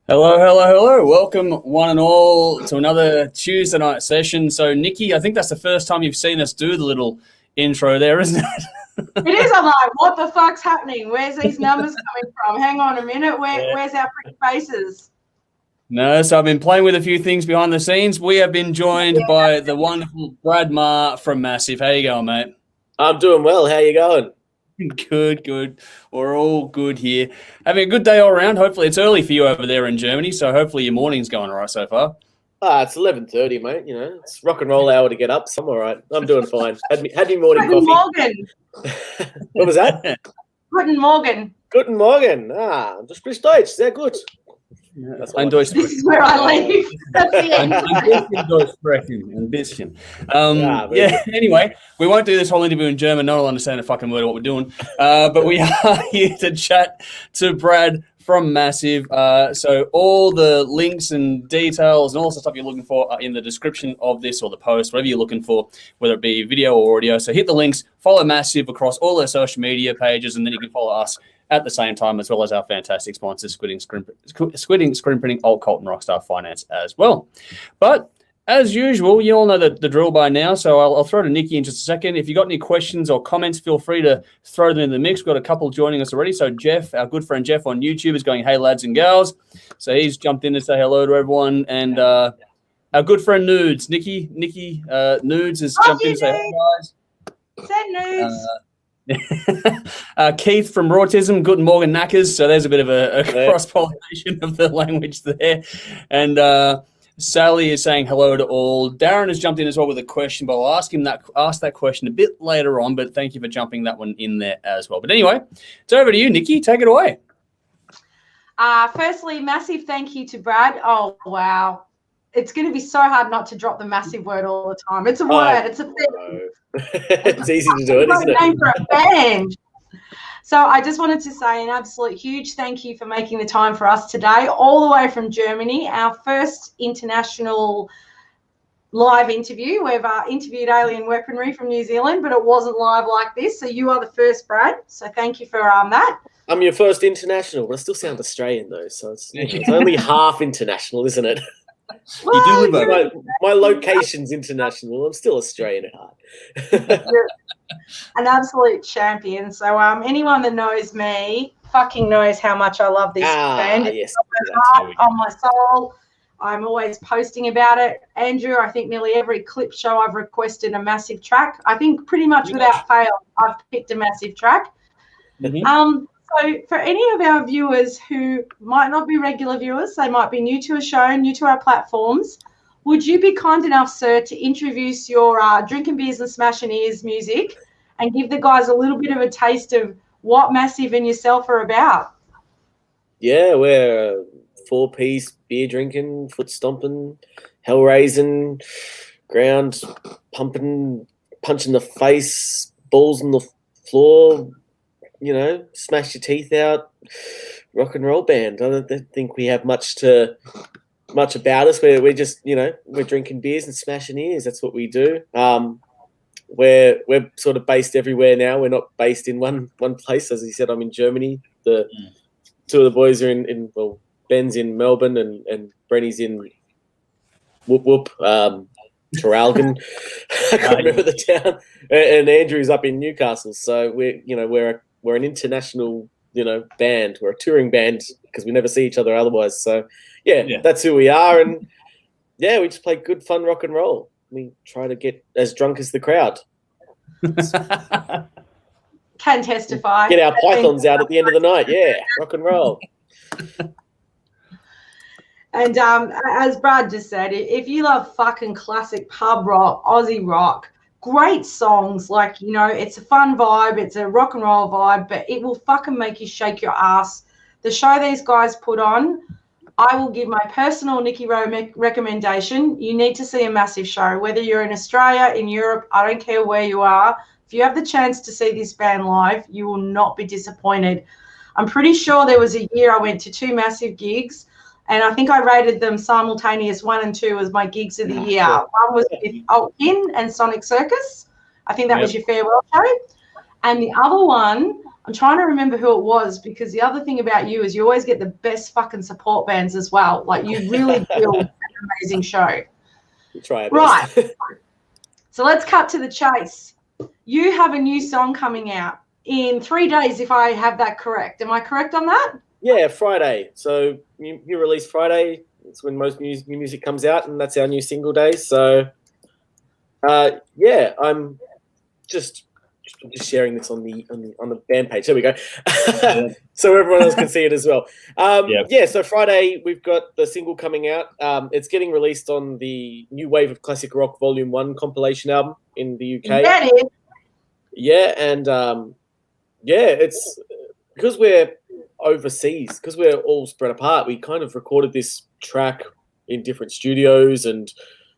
Hello, hello, hello. Welcome, one and all, to another Tuesday night session. So, Nikki, I think that's the first time you've seen us do the little intro there, isn't it? It is. I'm like, what the fuck's happening? Where's these numbers coming from? Hang on a minute. Where's our pretty faces? No, so I've been playing with a few things behind the scenes. We have been joined by the wonderful Brad Marr from Massive. How you going, mate? I'm doing well. How you going? Good. We're all good here. Having a good day all around. Hopefully, it's early for you over there in Germany, so hopefully your morning's going all right so far. It's 11:30, mate. You know, it's rock and roll hour to get up. So I'm all right. I'm doing fine. Had me morning Guten coffee. Morgen. What was that? Guten Morgen. Guten Morgen. Du sprichst Deutsch. Sehr gut. Yeah, That's This is where I leave. That's the end. Ein bisschen. Anyway, we won't do this whole interview in German. No one will understand a fucking word of what we're doing. But we are here to chat to Brad from Massive. So all the links and details and all the stuff you're looking for are in the description of this or the post, whatever you're looking for, whether it be video or audio. So hit the links, follow Massive across all their social media pages, and then you can follow us at the same time, as well as our fantastic sponsors, Screen Printing, Alt Cult, and Rockstar Finance as well. But as usual, you all know the drill by now, so I'll throw to Nikki in just a second. If you got any questions or comments, feel free to throw them in the mix. We've got a couple joining us already. So Jeff, our good friend Jeff on YouTube, is going, hey, lads and gals. So he's jumped in to say hello to everyone. And our good friend Nudes, Nikki Nudes has jumped in to say hey, guys. Say Nudes. Keith from Rautism, Guten Morgen Knackers. So there's a bit of a cross-pollination of the language there. And Sally is saying hello to all. Darren has jumped in as well with a question, but I'll ask that question a bit later on. But thank you for jumping that one in there as well. But anyway, it's over to you, Nikki. Take it away. Firstly, massive thank you to Brad. Oh, wow. It's going to be so hard not to drop the massive word all the time. It's a word. It's a thing. It's easy to do it, isn't it? Name for a band. So I just wanted to say an absolute huge thank you for making the time for us today, all the way from Germany, our first international live interview. We've interviewed Alien Weaponry from New Zealand, but it wasn't live like this. So you are the first, Brad. So thank you for that. I'm your first international, but I still sound Australian though, so it's only half international, isn't it? Well, you do live my location's international. I'm still Australian at heart. You're an absolute champion. So anyone that knows me fucking knows how much I love this band. Yes, on my soul. I'm always posting about it. Andrew, I think nearly every clip show I've requested a massive track. I think pretty much without fail, I've picked a massive track. Mm-hmm. So for any of our viewers who might not be regular viewers, they might be new to a show, new to our platforms, would you be kind enough, sir, to introduce your Drinking Beers and Smashing Ears music and give the guys a little bit of a taste of what Massive and yourself are about? Yeah, we're a 4-piece beer drinking, foot stomping, hell raising, ground pumping, punch in the face, balls on the floor, you know, smash your teeth out, rock and roll band. I don't think we have much about us. We're just, you know, we're drinking beers and smashing ears. That's what we do. We're sort of based everywhere now. We're not based in one place. As he said, I'm in Germany. The two of the boys are in Ben's in Melbourne and Brenny's in Traralgon. I can't remember the town. And Andrew's up in Newcastle. So we're an international, band. We're a touring band because we never see each other otherwise. So, yeah, that's who we are. And, we just play good, fun rock and roll. We try to get as drunk as the crowd. Can testify. Get our pythons out at the end of the night. Yeah, rock and roll. And as Brad just said, if you love fucking classic pub rock, Aussie rock, great songs, it's a fun vibe, it's a rock and roll vibe, but it will fucking make you shake your ass. The show these guys put on, I will give my personal Nicky Rowe recommendation. You need to see a Massive show, whether you're in Australia, in Europe, I don't care where you are. If you have the chance to see this band live, you will not be disappointed. I'm pretty sure there was a year I went to 2 Massive gigs, and I think I rated them simultaneous 1 and 2 as my gigs of the year. One was with Altkin and Sonic Circus. I think that was your farewell show. And the other one, I'm trying to remember who it was, because the other thing about you is you always get the best fucking support bands as well. Like, you really build an amazing show. We'll try our best. Right. So let's cut to the chase. You have a new song coming out in 3 days, if I have that correct. Am I correct on that? Yeah, Friday. So you release Friday. It's when most new music comes out, and that's our new single day. So, yeah, I'm just sharing this on the band page. There we go. So everyone else can see it as well. Yeah, so Friday we've got the single coming out. It's getting released on the New Wave of Classic Rock Volume 1 compilation album in the UK. That is. Yeah, and yeah, it's because we're overseas, because we're all spread apart. We kind of recorded this track in different studios, and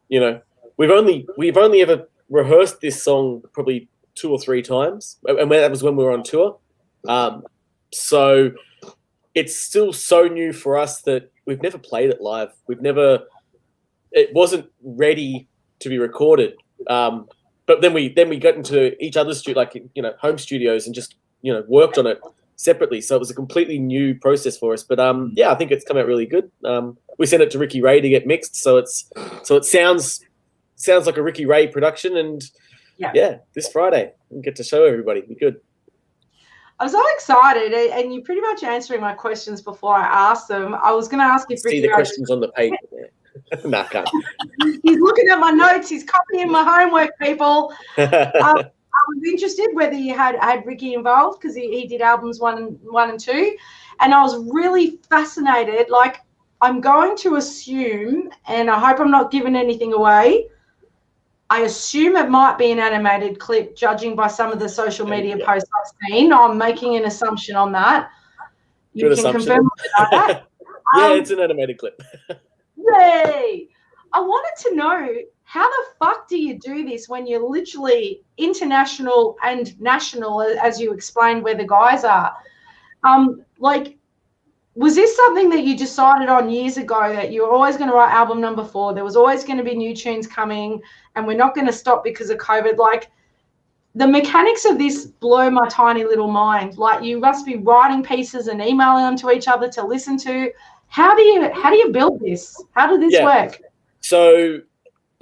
we've only ever rehearsed this song probably 2 or 3 times, and that was when we were on tour. So it's still so new for us that we've never played it live. It wasn't ready to be recorded. But then we got into each other's home studios and just worked on it separately. So it was a completely new process for us. But yeah, I think it's come out really good. We sent it to Ricky Ray to get mixed, so it sounds like a Ricky Ray production. And yeah, this Friday we get to show everybody. Be good. I'm so excited, and you're pretty much answering my questions before I asked them. I was going to ask if Ricky Ray... questions on the paper there. Nah, can't. He's looking at my notes. He's copying my homework, people. I was interested whether you had Ricky involved, because he did albums 1 and 2, and I was really fascinated. Like, I'm going to assume, and I hope I'm not giving anything away, I assume it might be an animated clip, judging by some of the social media posts I've seen. I'm making an assumption on that. You Good can assumption. confirm that. Yeah, it's an animated clip. Yay! I wanted to know, how the fuck do you do this when you're literally international and national, as you explained where the guys are? Was this something that you decided on years ago, that you were always going to write album number 4? There was always going to be new tunes coming, and we're not going to stop because of COVID. Like, the mechanics of this blow my tiny little mind. Like, you must be writing pieces and emailing them to each other to listen to. How do you build this? How did this work? So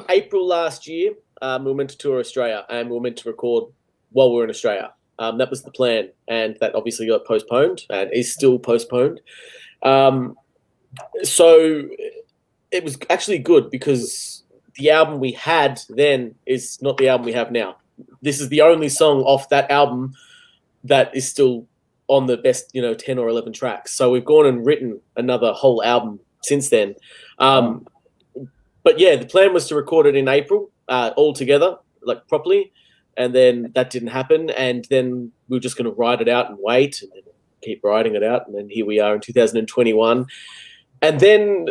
April last year, we were meant to tour Australia, and we were meant to record while we were in Australia. That was the plan, and that obviously got postponed and is still postponed. So it was actually good, because the album we had then is not the album we have now. This is the only song off that album that is still on the best, 10 or 11 tracks. So we've gone and written another whole album since then. But yeah, the plan was to record it in April, all together, like properly. And then that didn't happen. And then we were just going to write it out and wait, and then keep writing it out. And then here we are in 2021. And then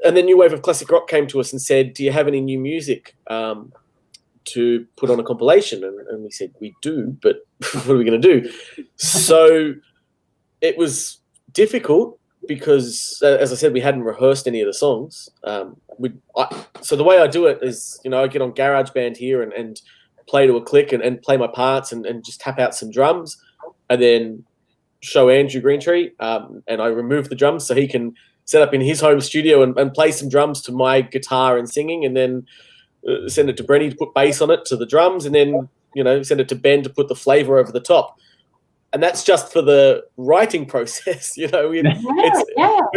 New Wave of Classic Rock came to us and said, do you have any new music to put on a compilation? And we said, we do, but what are we going to do? So it was difficult, because, as I said, we hadn't rehearsed any of the songs. So the way I do it is, I get on GarageBand here and play to a click and play my parts and just tap out some drums, and then show Andrew Greentree, and I remove the drums so he can set up in his home studio and play some drums to my guitar and singing, and then send it to Brenny to put bass on it to the drums, and then send it to Ben to put the flavor over the top. And that's just for the writing process. We're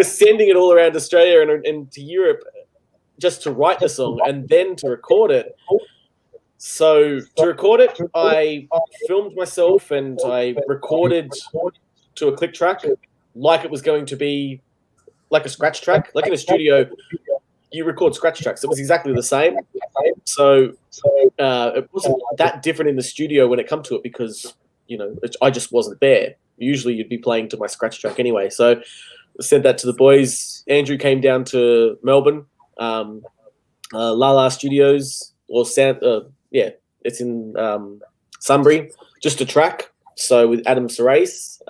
sending it all around Australia and to Europe just to write the song and then to record it. So to record it, I filmed myself and I recorded to a click track like it was going to be like a scratch track. Like in a studio, you record scratch tracks. It was exactly the same. So it wasn't that different in the studio when it come to it, because I just wasn't there. Usually you'd be playing to my scratch track anyway. So I said that to the boys. Andrew came down to Melbourne, Lala Studios, or it's in Sunbury, just a track. So with Adam Sarais,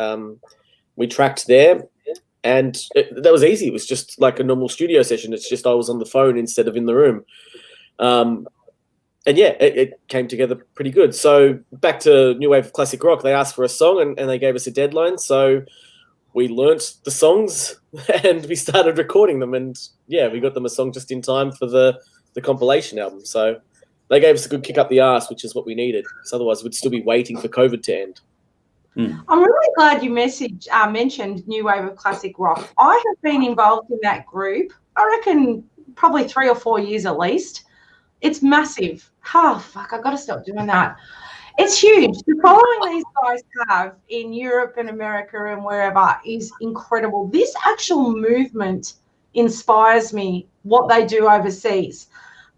we tracked there, and that was easy. It was just like a normal studio session. It's just I was on the phone instead of in the room. yeah, it came together pretty good. So back to New Wave of Classic Rock, they asked for a song and they gave us a deadline. So we learnt the songs and we started recording them. And yeah, we got them a song just in time for the compilation album. So they gave us a good kick up the arse, which is what we needed. So otherwise we'd still be waiting for COVID to end. I'm really glad you mentioned New Wave of Classic Rock. I have been involved in that group, I reckon probably 3 or 4 years at least. It's massive. Oh, fuck, I've got to stop doing that. It's huge. The following these guys have in Europe and America and wherever is incredible. This actual movement inspires me, what they do overseas.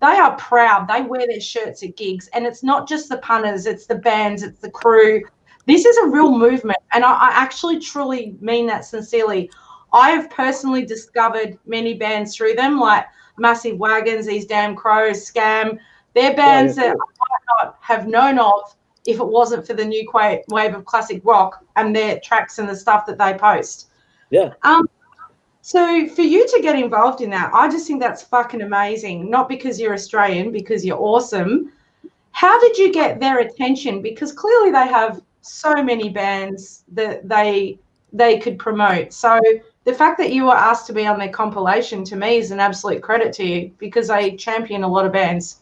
They are proud. They wear their shirts at gigs, and it's not just the punters, it's the bands, it's the crew. This is a real movement, and I actually truly mean that sincerely. I have personally discovered many bands through them, like Massive Wagons, These Damn Crows, Scam. They're bands that I might not have known of if it wasn't for the New Wave of Classic Rock and their tracks and the stuff that they post. Yeah. So for you to get involved in that, I just think that's fucking amazing. Not because you're Australian, because you're awesome. How did you get their attention? Because clearly they have so many bands that they could promote. So the fact that you were asked to be on their compilation, to me, is an absolute credit to you, because they champion a lot of bands.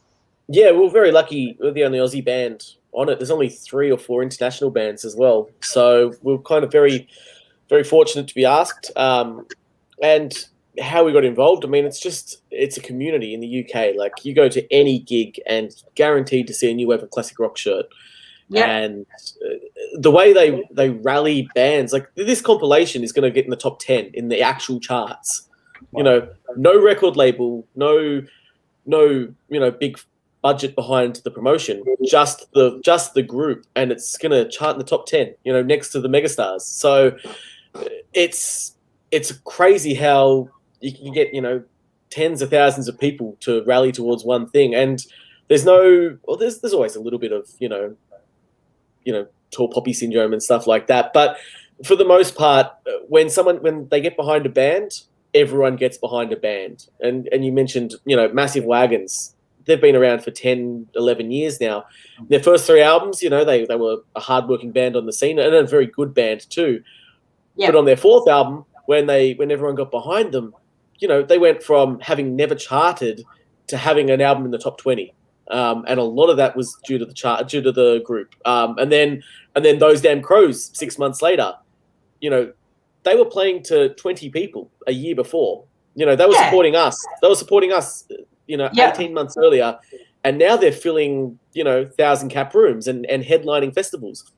Yeah, we're very lucky. We're the only Aussie band on it. There's only 3 or 4 international bands as well. So we're kind of very, very fortunate to be asked. And how we got involved, I mean, it's a community in the UK. Like, you go to any gig and guaranteed to see a New Wave of Classic Rock shirt. Yep. And the way they rally bands, like this compilation is going to get in the top 10 in the actual charts. Wow. You know, no record label, no, big budget behind the promotion, just the group, and it's going to chart in the top 10, next to the megastars. So it's crazy how you can get, tens of thousands of people to rally towards one thing. And there's always a little bit of, tall poppy syndrome and stuff like that. But for the most part, when they get behind a band, everyone gets behind a band. And you mentioned, Massive Wagons. They've been around for 10, 11 years now. Their first 3 albums, they were a hardworking band on the scene, and a very good band too. Yep. But on their 4th album, when everyone got behind them, they went from having never charted to having an album in the top 20. And a lot of that was due to the group. And then Those Damn Crows, 6 months later, they were playing to 20 people a year before. They were supporting us. 18 months earlier, and now they're filling 1,000-cap rooms and headlining festivals.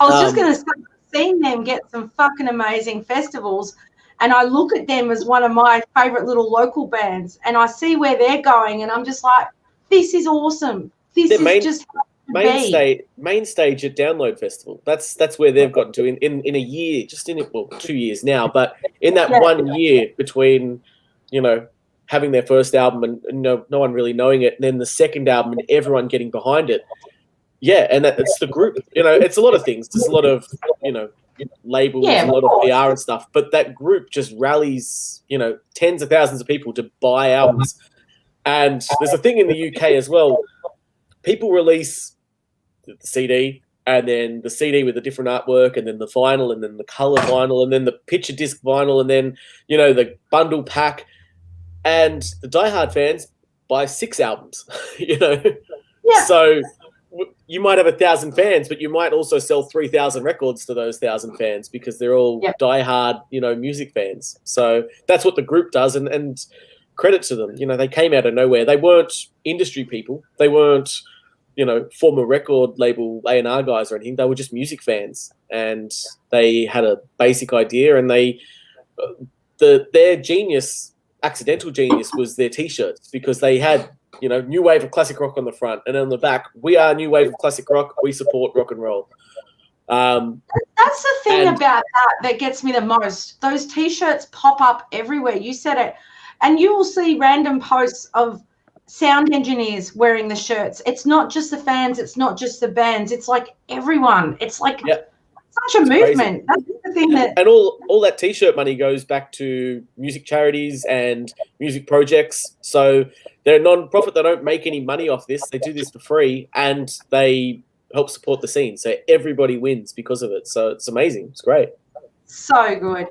I was just going to say, seeing them get some fucking amazing festivals, and I look at them as one of my favorite little local bands, and I see where they're going, and I'm just like, this is awesome. This is just main stage at Download Festival. That's where they've gotten to in a year, 2 years now, but in that 1 year between having their first album and no one really knowing it, and then the second album and everyone getting behind it. Yeah, and it's the group. It's a lot of things. There's a lot of labels, a lot of PR and stuff, but that group just rallies tens of thousands of people to buy albums. And there's a thing in the UK as well. People release the CD, and then the CD with a different artwork, and then the vinyl, and then the color vinyl, and then the picture disc vinyl, and then the bundle pack. And the diehard fans buy 6 albums, So you might have 1,000 fans, but you might also sell 3,000 records to those 1,000 fans, because they're all diehard, music fans. So that's what the group does, and credit to them. They came out of nowhere. They weren't industry people. They weren't, former record label A&R guys or anything. They were just music fans, and they had a basic idea, and their genius. Accidental genius was their T-shirts, because they had, New Wave of Classic Rock on the front, and on the back, we are New Wave of Classic Rock. We support rock and roll. That's the thing about that gets me the most. Those T-shirts pop up everywhere. You said it, and you will see random posts of sound engineers wearing the shirts. It's not just the fans. It's not just the bands. It's like everyone. It's like. Yep. such a movement. That's the thing that, and all that T-shirt money goes back to music charities and music projects. So they're a non-profit. They don't make any money off this. They do this for free, and they help support the scene. So everybody wins because of it. So it's amazing. It's great. so good.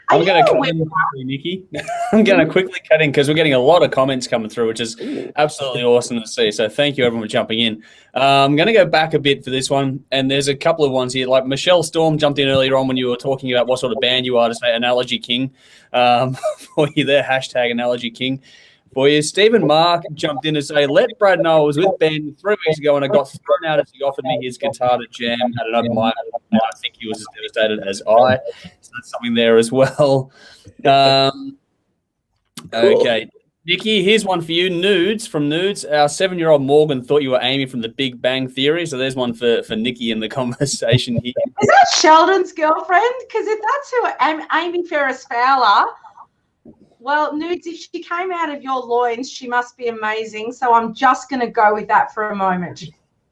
I'm going to cut in, Nikki. I'm going to quickly cut in because we're getting a lot of comments coming through, which is absolutely awesome to see. So thank you, everyone, for jumping in. I'm going to go back a bit for this one, and there's a couple of ones here. Like Michelle Storm jumped in earlier on when you were talking about what sort of band you are to say Analogy King. For you there, hashtag Analogy King. For you, Stephen Mark jumped in to say, let Brad know I was with Ben 3 weeks ago and I got thrown out as he offered me his guitar to jam at an open mic. I think he was as devastated as I. So that's something there as well. Okay. Nikki, here's one for you. Nudes from Nudes. Our 7-year-old Morgan thought you were Amy from the Big Bang Theory. So there's one for Nikki in the conversation here. Is that Sheldon's girlfriend? Because if that's who Amy Ferris Fowler... Well, Nudes, if she came out of your loins, she must be amazing. So I'm just going to go with that for a moment.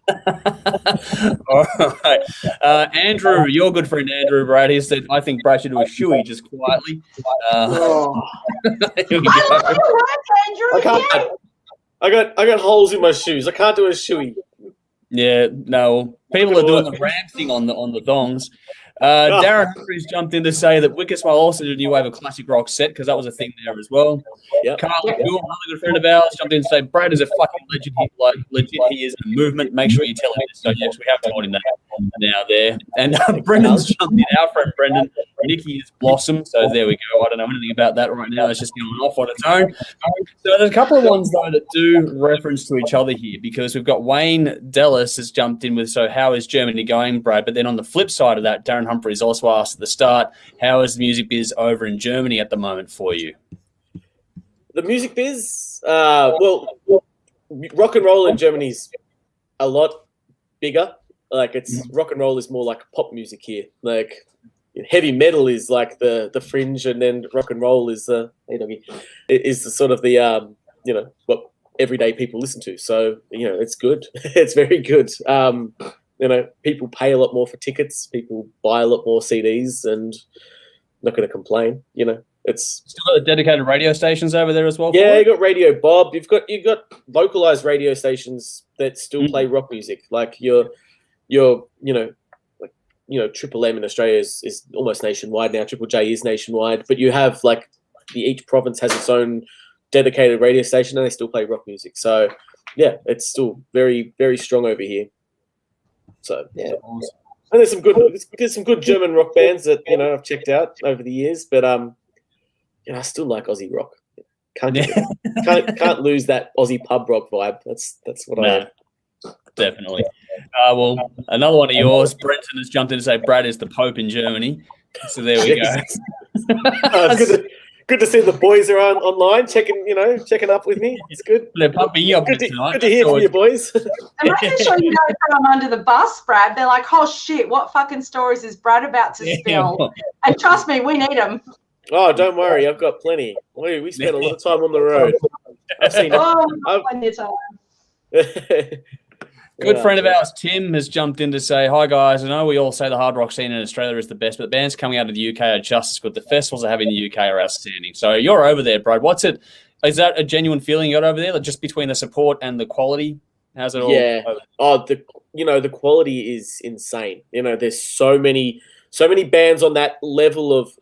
All right. Andrew, your good friend Andrew Brad, he said, I think Brad should do a shoey just quietly. Andrew. I got holes in my shoes. I can't do a shoey. Yeah, no. People are doing the ramp thing on the thongs. Darren Humphries jumped in to say that Wicked Smile also did a new wave of classic rock set because that was a thing there as well. Yep. Carl, another good friend of ours, jumped in to say Brad is a fucking legend. Legit, he is a movement. Make sure you tell him this. So yes, we have told him that now there. And Brendan's jumped in. Our friend Brendan, Nikki is Blossom. So there we go. I don't know anything about that right now. It's just going off on its own. So there's a couple of ones though that do reference to each other here because we've got Wayne Dellis has jumped in with, so how is Germany going, Brad? But then on the flip side of that, Darren Humphries also asked at the start, how is the music biz over in Germany at the moment for you? The music biz, well, rock and roll in Germany's a lot bigger. Like rock and roll is more like pop music here. Like heavy metal is like the fringe, and then rock and roll is the sort of the what everyday people listen to. So it's good. It's very good. People pay a lot more for tickets. People buy a lot more CDs, and not going to complain. It's still got the dedicated radio stations over there as well. Yeah, you got Radio Bob. You've got localized radio stations that still play rock music. Like your Triple M in Australia is almost nationwide now. Triple J is nationwide, but you have each province has its own dedicated radio station, and they still play rock music. So yeah, it's still very, very strong over here. So yeah, awesome. And there's some good German rock bands that I've checked out over the years, but I still like Aussie rock. Can't lose that Aussie pub rock vibe. That's what I am. Definitely. Well, another one of yours, Brenton has jumped in to say Brad is the Pope in Germany. So there we go. It's good to see the boys are online checking up with me. It's good. They're pumping you up tonight. Good to hear from you, boys. I'm making sure you don't throw them under the bus, Brad. They're like, oh shit, what fucking stories is Brad about to spill? And trust me, we need them. Oh, don't worry, I've got plenty. We spent a lot of time on the road. I've seen. Plenty of time. Good friend of ours, Tim, has jumped in to say, hi, guys. I know we all say the hard rock scene in Australia is the best, but the bands coming out of the UK are just as good. The festivals I have in the UK are outstanding. So you're over there, Brad. Is that a genuine feeling you got over there, like just between the support and the quality? How's it all? Yeah. The quality is insane. There's so many bands on that level of,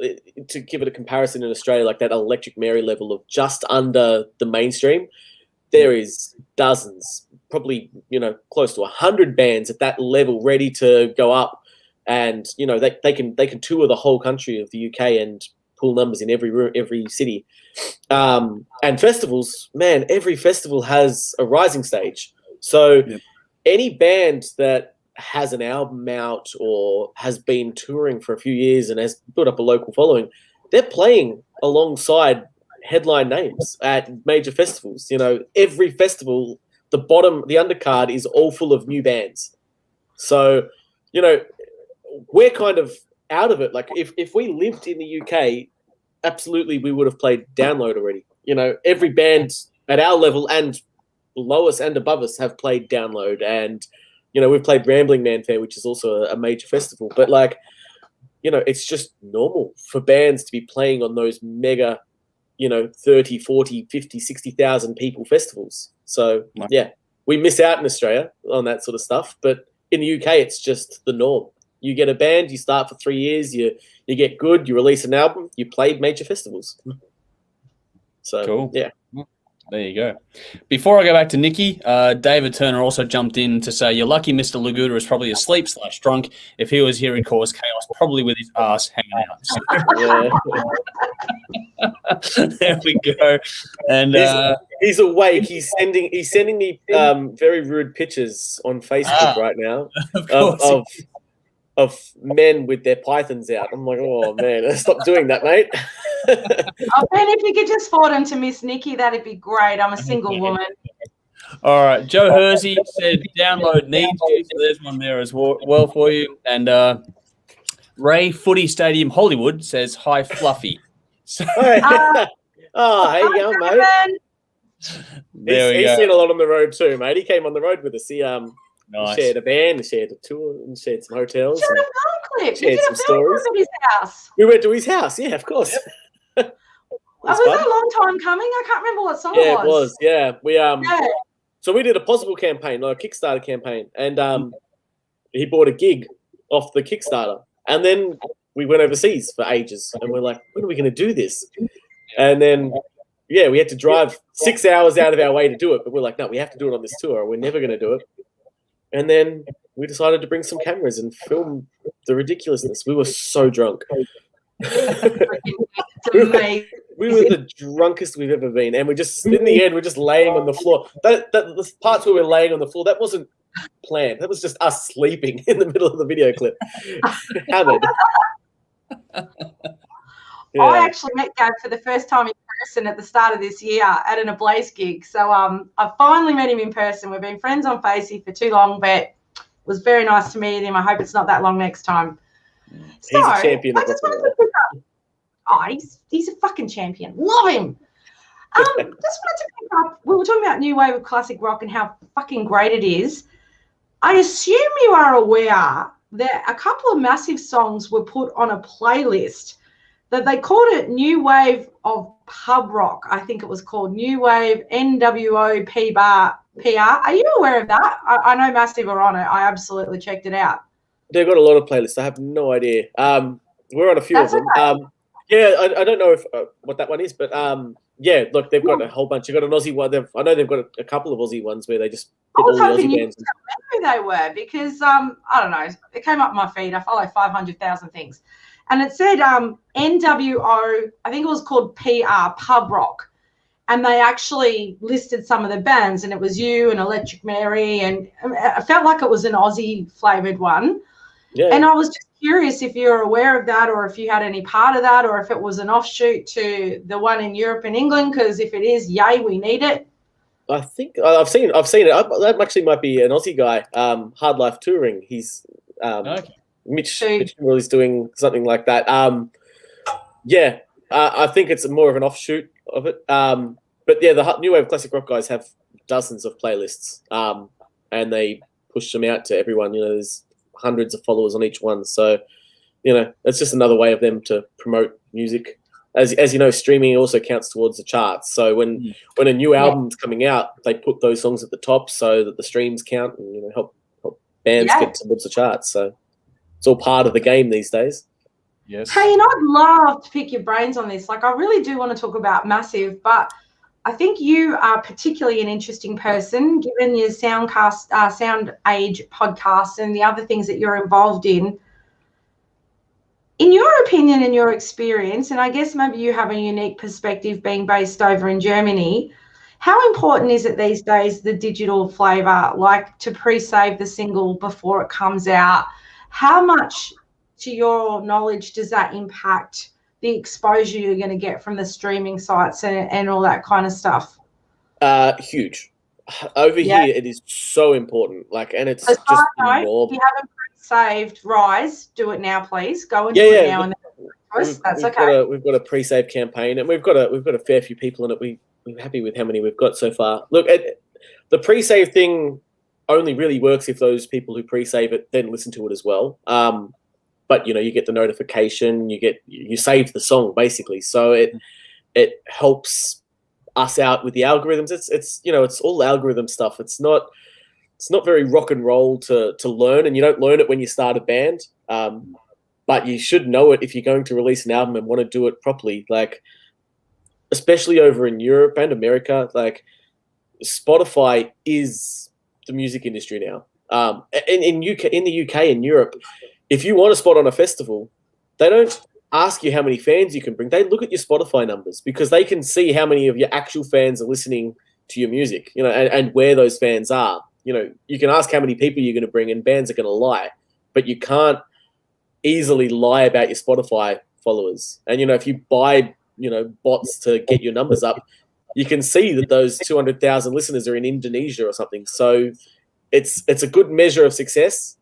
to give it a comparison in Australia, like that Electric Mary level of just under the mainstream. There is dozens, probably, close to 100 bands at that level ready to go up. And, they can tour the whole country of the UK and pull numbers in every city. And festivals, man, every festival has a rising stage. So any band that has an album out or has been touring for a few years and has built up a local following, they're playing alongside headline names at major festivals. Every festival, the undercard is all full of new bands. So, we're kind of out of it. Like if we lived in the UK, absolutely we would have played Download already. Every band at our level and below us and above us have played Download and you know, we've played Rambling Man Fair, which is also a major festival, but like, you know, it's just normal for bands to be playing on those mega, you know, 30, 40, 50, 60,000 people festivals. So yeah, we miss out in Australia on that sort of stuff, but in the UK, it's just the norm. You get a band, you start for 3 years, you get good, you release an album, you play major festivals. So cool. Yeah. There you go. Before I go back to Nikki, David Turner also jumped in to say, "You're lucky Mr. Laguda is probably asleep / drunk. If he was here, he'd cause chaos, probably with his ass hanging out." So, there we go. And he's awake. He's sending me very rude pictures on Facebook right now of men with their pythons out. I'm like, oh man, stop doing that, mate. Ben, if you could just forward him to Miss Nikki, that'd be great. I'm a single woman. All right, Joe Hersey said download needs you, so there's one there as well for you. And Ray Footy Stadium Hollywood says hi, Fluffy. So, how you going, mate? He's seen a lot on the road too, mate. He came on the road with us. He nice. shared a van, he shared a tour, and shared some hotels. Shared a film clip. Shared some stories. At his house. We went to his house. Yeah, of course. Was that a long time coming? I can't remember what song it was. Yeah, it was. Yeah, we So we did a possible campaign, like a Kickstarter campaign, and he bought a gig off the Kickstarter, and then we went overseas for ages, and we're like, when are we going to do this? And then we had to drive 6 hours out of our way to do it, but we're like, no, we have to do it on this tour, or we're never going to do it. And then we decided to bring some cameras and film the ridiculousness. We were so drunk. We were the drunkest we've ever been, and we just in the end we're just laying on the floor. The parts where we're laying on the floor, that wasn't planned. That was just us sleeping in the middle of the video clip. Hammered. I actually met Gav for the first time in person at the start of this year at an Ablaze gig. So I finally met him in person. We've been friends on Facey for too long, but it was very nice to meet him. I hope it's not that long next time. He's a champion. He's a fucking champion. Love him. Just wanted to pick up, we were talking about new wave of classic rock and how fucking great it is. I assume you are aware that a couple of massive songs were put on a playlist that they called it New Wave of Pub Rock. I think it was called New Wave NWOCR. Are you aware of that? I know Massive are on it. I absolutely checked it out. They've got a lot of playlists. I have no idea. We're on a few of them. Okay. I don't know if what that one is, but look, they've got a whole bunch. They've got an Aussie one. I know they've got a couple of Aussie ones where they just put all the Aussie bands. I remember who they were because I don't know. It came up my feed. I follow 500,000 things, and it said NWO. I think it was called PR Pub Rock, and they actually listed some of the bands, and it was you and Electric Mary, and I felt like it was an Aussie flavored one. Yeah. And I was just curious if you're aware of that, or if you had any part of that, or if it was an offshoot to the one in Europe and England. Because if it is, yay, we need it. I think I've seen it. That actually might be an Aussie guy. Hard Life Touring. He's Mitch is doing something like that. I think it's more of an offshoot of it. But yeah, the new wave classic rock guys have dozens of playlists, and they push them out to everyone. You know, there's hundreds of followers on each one, so it's just another way of them to promote music. As you know, streaming also counts towards the charts. So when a new album's coming out, they put those songs at the top so that the streams count and help bands get towards the charts. So it's all part of the game these days. Yes. Hey, I'd love to pick your brains on this. Like, I really do want to talk about Massive, but I think you are particularly an interesting person, given your Sound Age podcast and the other things that you're involved in. In your opinion and your experience, and I guess maybe you have a unique perspective being based over in Germany, how important is it these days, the digital flavour, like to pre-save the single before it comes out? How much, to your knowledge, does that impact the exposure you're going to get from the streaming sites and all that kind of stuff? Huge. Over here, it is so important. And it's just if you haven't saved Rise, do it now, please. Go and do it now. And that's okay. We've got a pre-save campaign, and we've got a fair few people in it. We're happy with how many we've got so far. Look, the pre-save thing only really works if those people who pre-save it then listen to it as well. But you get the notification, you save the song basically, so it helps us out with the algorithms. It's all algorithm stuff. It's not very rock and roll to learn, and you don't learn it when you start a band. But you should know it if you're going to release an album and want to do it properly. Like, especially over in Europe and America, like Spotify is the music industry now. In the UK and Europe, if you want a spot on a festival, they don't ask you how many fans you can bring. They look at your Spotify numbers because they can see how many of your actual fans are listening to your music, and where those fans are. You can ask how many people you're going to bring, and bands are going to lie, but you can't easily lie about your Spotify followers. And, if you buy, bots to get your numbers up, you can see that those 200,000 listeners are in Indonesia or something. So it's a good measure of success.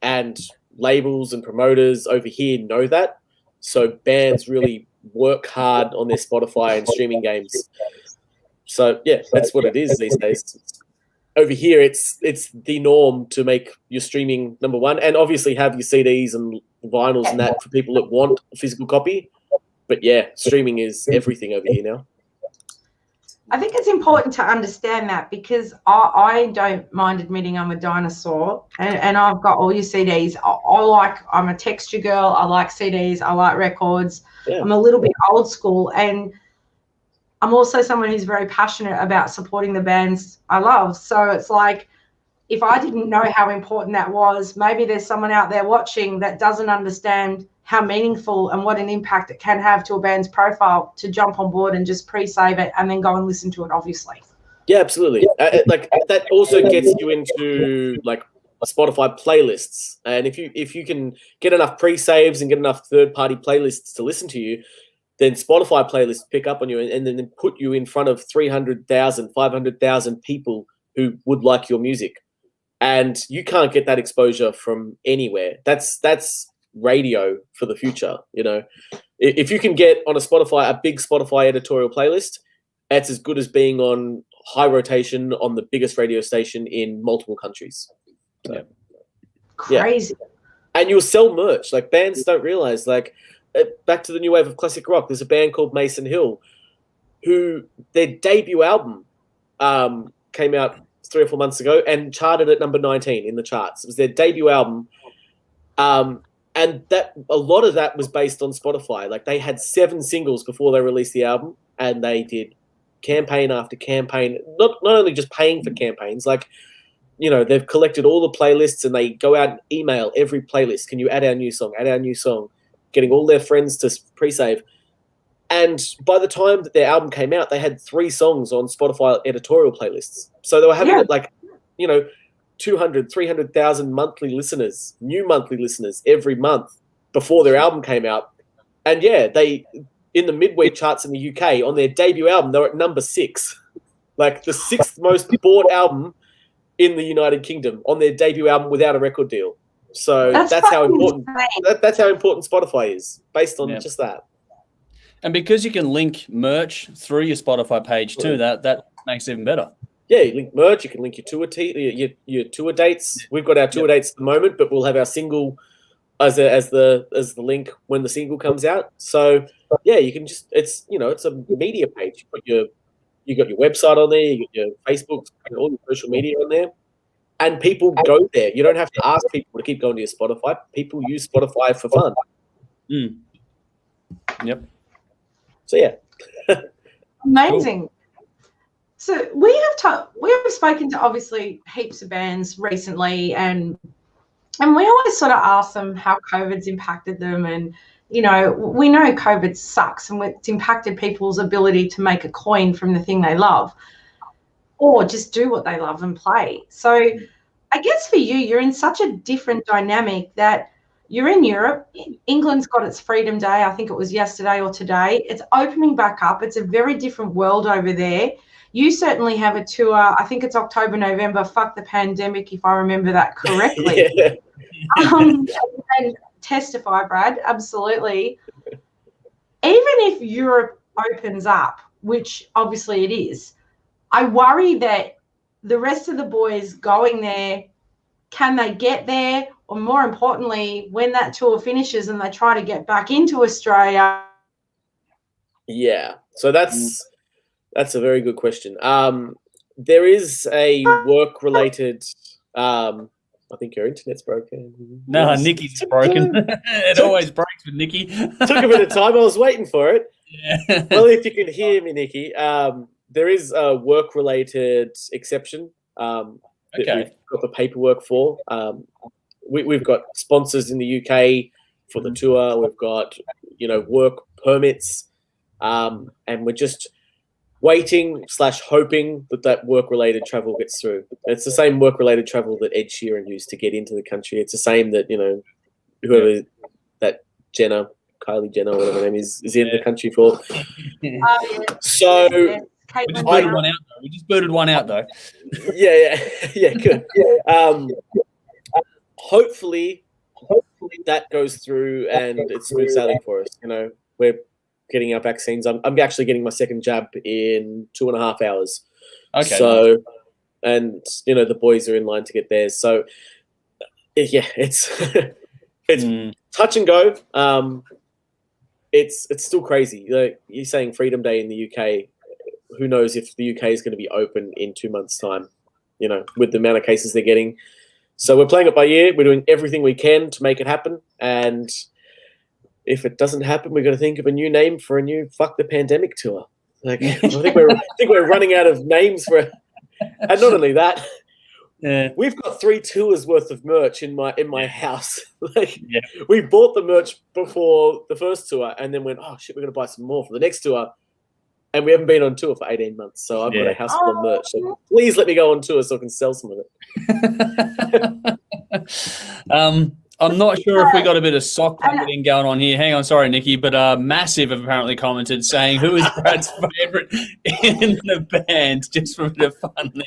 And labels and promoters over here know that. So bands really work hard on their Spotify and streaming games. So yeah, that's what it is these days. Over here, it's the norm to make your streaming number one, and obviously have your CDs and vinyls and that for people that want a physical copy. But yeah, streaming is everything over here now. I think it's important to understand that, because I don't mind admitting I'm a dinosaur, and I've got all your CDs. I'm a texture girl. I like CDs. I like records. Yeah. I'm a little bit old school, and I'm also someone who's very passionate about supporting the bands I love. So it's like, if I didn't know how important that was, maybe there's someone out there watching that doesn't understand how meaningful and what an impact it can have to a band's profile to jump on board and just pre-save it and then go and listen to it, obviously. Yeah, absolutely. Like that also gets you into like Spotify playlists. And if you can get enough pre-saves and get enough third-party playlists to listen to you, then Spotify playlists pick up on you and then put you in front of 300,000, 500,000 people who would like your music. And you can't get that exposure from anywhere. That's radio for the future. If you can get on a big Spotify editorial playlist, that's as good as being on high rotation on the biggest radio station in multiple countries. So, crazy. Yeah. And you'll sell merch. Like, bands don't realize, like, back to the new wave of classic rock, there's a band called Mason Hill who their debut album came out 3 or 4 months ago and charted at number 19 in the charts. It was their debut album. And that a lot of that was based on Spotify. Like, they had 7 singles before they released the album, and they did campaign after campaign, not only just paying for campaigns, like, they've collected all the playlists and they go out and email every playlist. Can you add our new song, getting all their friends to pre-save. And by the time that their album came out, they had 3 songs on Spotify editorial playlists. So they were having 200, 300,000 monthly listeners, new monthly listeners every month before their album came out. And yeah, they, in the midweek charts in the UK, on their debut album, they were at number 6. Like, the 6th most bought album in the United Kingdom on their debut album without a record deal. So that's how important that's how important Spotify is, based on just that. And because you can link merch through your Spotify page too, that makes it even better. Yeah, you link merch. You can link your tour dates. We've got our tour dates at the moment, but we'll have our single as the link when the single comes out. So yeah, you can just it's a media page. You got your website on there. You got your Facebook, all your social media on there. And people go there. You don't have to ask people to keep going to your Spotify. People use Spotify for fun. Mm. Yep. So yeah. Amazing. Cool. So we have spoken to obviously heaps of bands recently, and we always sort of ask them how COVID's impacted them, and we know COVID sucks and it's impacted people's ability to make a coin from the thing they love, or just do what they love and play. So I guess for you're in such a different dynamic that you're in Europe. England's got its Freedom Day. I think it was yesterday or today. It's opening back up. It's a very different world over there. You certainly have a tour. I think it's October, November. Fuck the pandemic, if I remember that correctly. Yeah. And testify, Brad. Absolutely. Even if Europe opens up, which obviously it is, I worry that the rest of the boys going there, can they get there? Or more importantly, when that tour finishes and they try to get back into Australia? Yeah, so that's a very good question. There is a work-related. I think your internet's broken. No, Nikki's broken. It always breaks with Nikki. Took a bit of time. I was waiting for it. Yeah. Well, if you can hear me, Nikki, there is a work-related exception that we've got the paperwork for. We've got sponsors in the UK for the tour. We've got, work permits, and we're just waiting / hoping that work-related travel gets through. It's the same work-related travel that Ed Sheeran used to get into the country. It's the same that, whoever that Kylie Jenner, or whatever her name is in the country for. So we just booted one out though. Yeah, good. Hopefully that goes through and it's smooth sailing for us. We're getting our vaccines. I'm actually getting my second jab in 2.5 hours. Okay. So, and the boys are in line to get theirs. So, yeah, it's touch and go. It's still crazy. You're saying Freedom Day in the UK. Who knows if the UK is going to be open in 2 months' time? With the amount of cases they're getting. So we're playing it by ear. We're doing everything we can to make it happen. And if it doesn't happen, we're going to think of a new name for a new Fuck the Pandemic tour. I think we're running out of names for it. And not only that, we've got 3 tours worth of merch in my house. We bought the merch before the first tour and then went, oh shit, we're going to buy some more for the next tour. And we haven't been on tour for 18 months. So I've got a house full of merch. So please let me go on tour so I can sell some of it. I'm not sure if we got a bit of sock puppetting going on here. Hang on, sorry, Nikki, but Massive have apparently commented saying, who is Brad's favourite in the band? Just for a bit of fun there.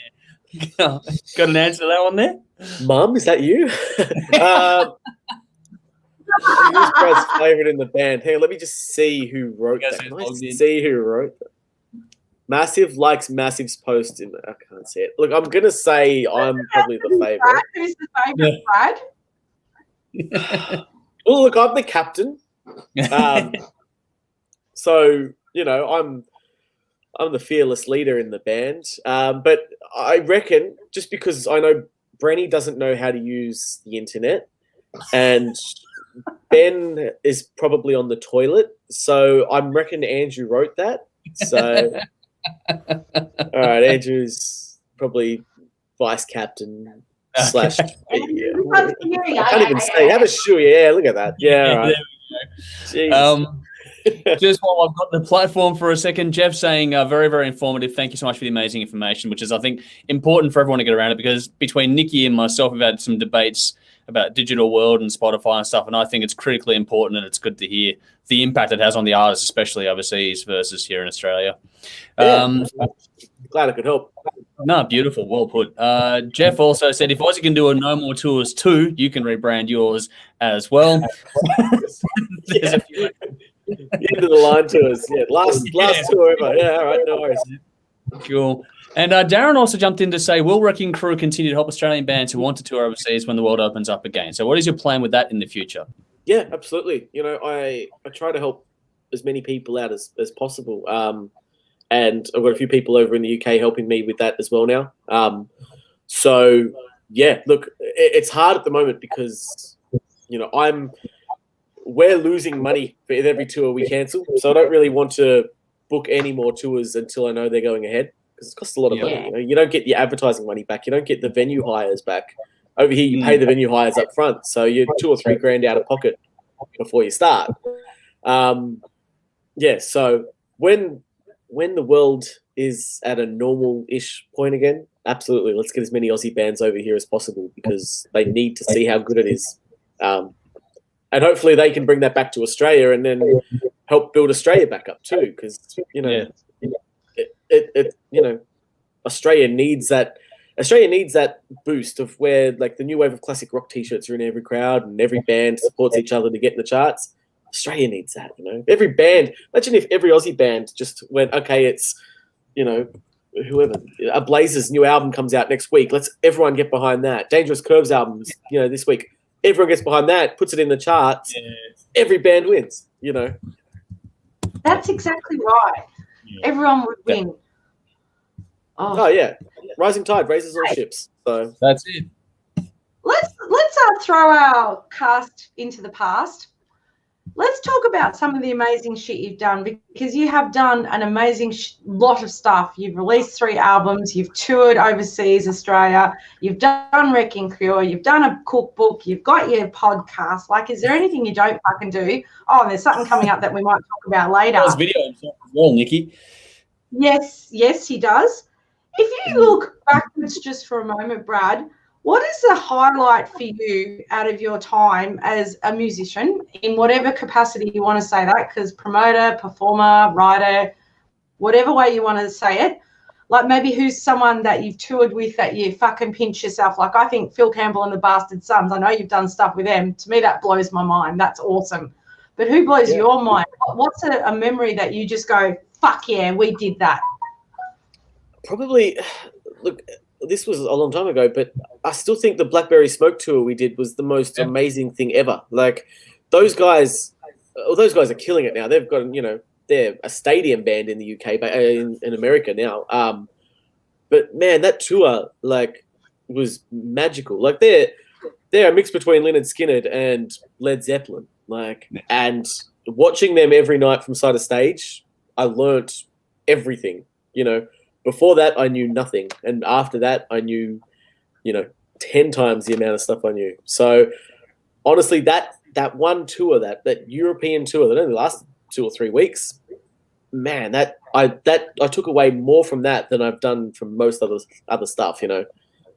Got an answer to that one there? Mum, is that you? Who's Brad's favourite in the band? Hang on, let me just see who wrote that. Can I see who wrote that? Massive likes Massive's post. I can't see it. Look, I'm going to say I'm probably the favourite. Who's the favourite, Brad? Well, look, I'm the captain. So, I'm the fearless leader in the band. But I reckon just because I know Brenny doesn't know how to use the internet and Ben is probably on the toilet. So I reckon Andrew wrote that. So, all right, Andrew's probably vice captain / I can't even say. Have a shoe. Yeah, look at that. Yeah, right. Just while I've got the platform for a second, Jeff saying very, very informative. Thank you so much for the amazing information, which is, I think, important for everyone to get around it because between Nikki and myself, we've had some debates about digital world and Spotify and stuff, and I think it's critically important and it's good to hear the impact it has on the artists, especially overseas versus here in Australia. Glad I could help. No, beautiful. Well put. Jeff also said, if Aussie can do a No More Tours too, you can rebrand yours as well. There's a few. End of the line tours. Yeah, last tour ever. Yeah, all right, no worries. Cool. And Darren also jumped in to say, will Wrecking Crew continue to help Australian bands who want to tour overseas when the world opens up again? So what is your plan with that in the future? Yeah, absolutely. I try to help as many people out as possible. And I've got a few people over in the UK helping me with that as well now. So, yeah, look, it's hard at the moment because, we're losing money for every tour we cancel. So I don't really want to book any more tours until I know they're going ahead because it costs a lot of money. You don't get your advertising money back. You don't get the venue hires back. Over here, you pay the venue hires up front. So you're $2,000 or $3,000 out of pocket before you start. So when the world is at a normal-ish point again, absolutely, let's get as many Aussie bands over here as possible because they need to see how good it is. And hopefully they can bring that back to Australia and then help build Australia back up too because, Australia needs that. Australia needs that boost of where like the new wave of classic rock T-shirts are in every crowd and every band supports each other to get in the charts. Australia needs that, Every band, imagine if every Aussie band just went, okay, it's, whoever, a Blazers new album comes out next week. Let's everyone get behind that. Dangerous Curves albums, this week. Everyone gets behind that, puts it in the charts. Yeah. Every band wins, That's exactly right. Yeah. Everyone would win. Oh yeah, rising tide raises all ships. So that's it. Let's throw our cast into the past. Let's talk about some of the amazing shit you've done, because you have done an amazing lot of stuff. You've released 3 albums. You've toured overseas, Australia. You've done Wrecking Cure. You've done a cookbook. You've got your podcast. Like, is there anything you don't fucking do? Oh, there's something coming up that we might talk about later. He does video himself as well, Nikki. Yes, he does. If you look backwards just for a moment, Brad, what is the highlight for you out of your time as a musician, in whatever capacity you want to say that, because promoter, performer, writer, whatever way you want to say it, like maybe who's someone that you've toured with that you fucking pinch yourself? Like, I think Phil Campbell and the Bastard Sons, I know you've done stuff with them. To me, that blows my mind. That's awesome. But who blows your mind? What's a memory that you just go, fuck yeah, we did that? Probably, look, this was a long time ago, but I still think the Blackberry Smoke tour we did was the most amazing thing ever. Like, those guys are killing it now. They've got, they're a stadium band in the UK, but in America now. But man, that tour was magical. Like, they're a mix between Lynyrd Skynyrd and Led Zeppelin. And watching them every night from side of stage, I learnt everything. Before that, I knew nothing, and after that, I knew, 10 times the amount of stuff I knew. So, honestly, that one tour, that European tour that only lasted 2 or 3 weeks, man, I took away more from that than I've done from most other stuff.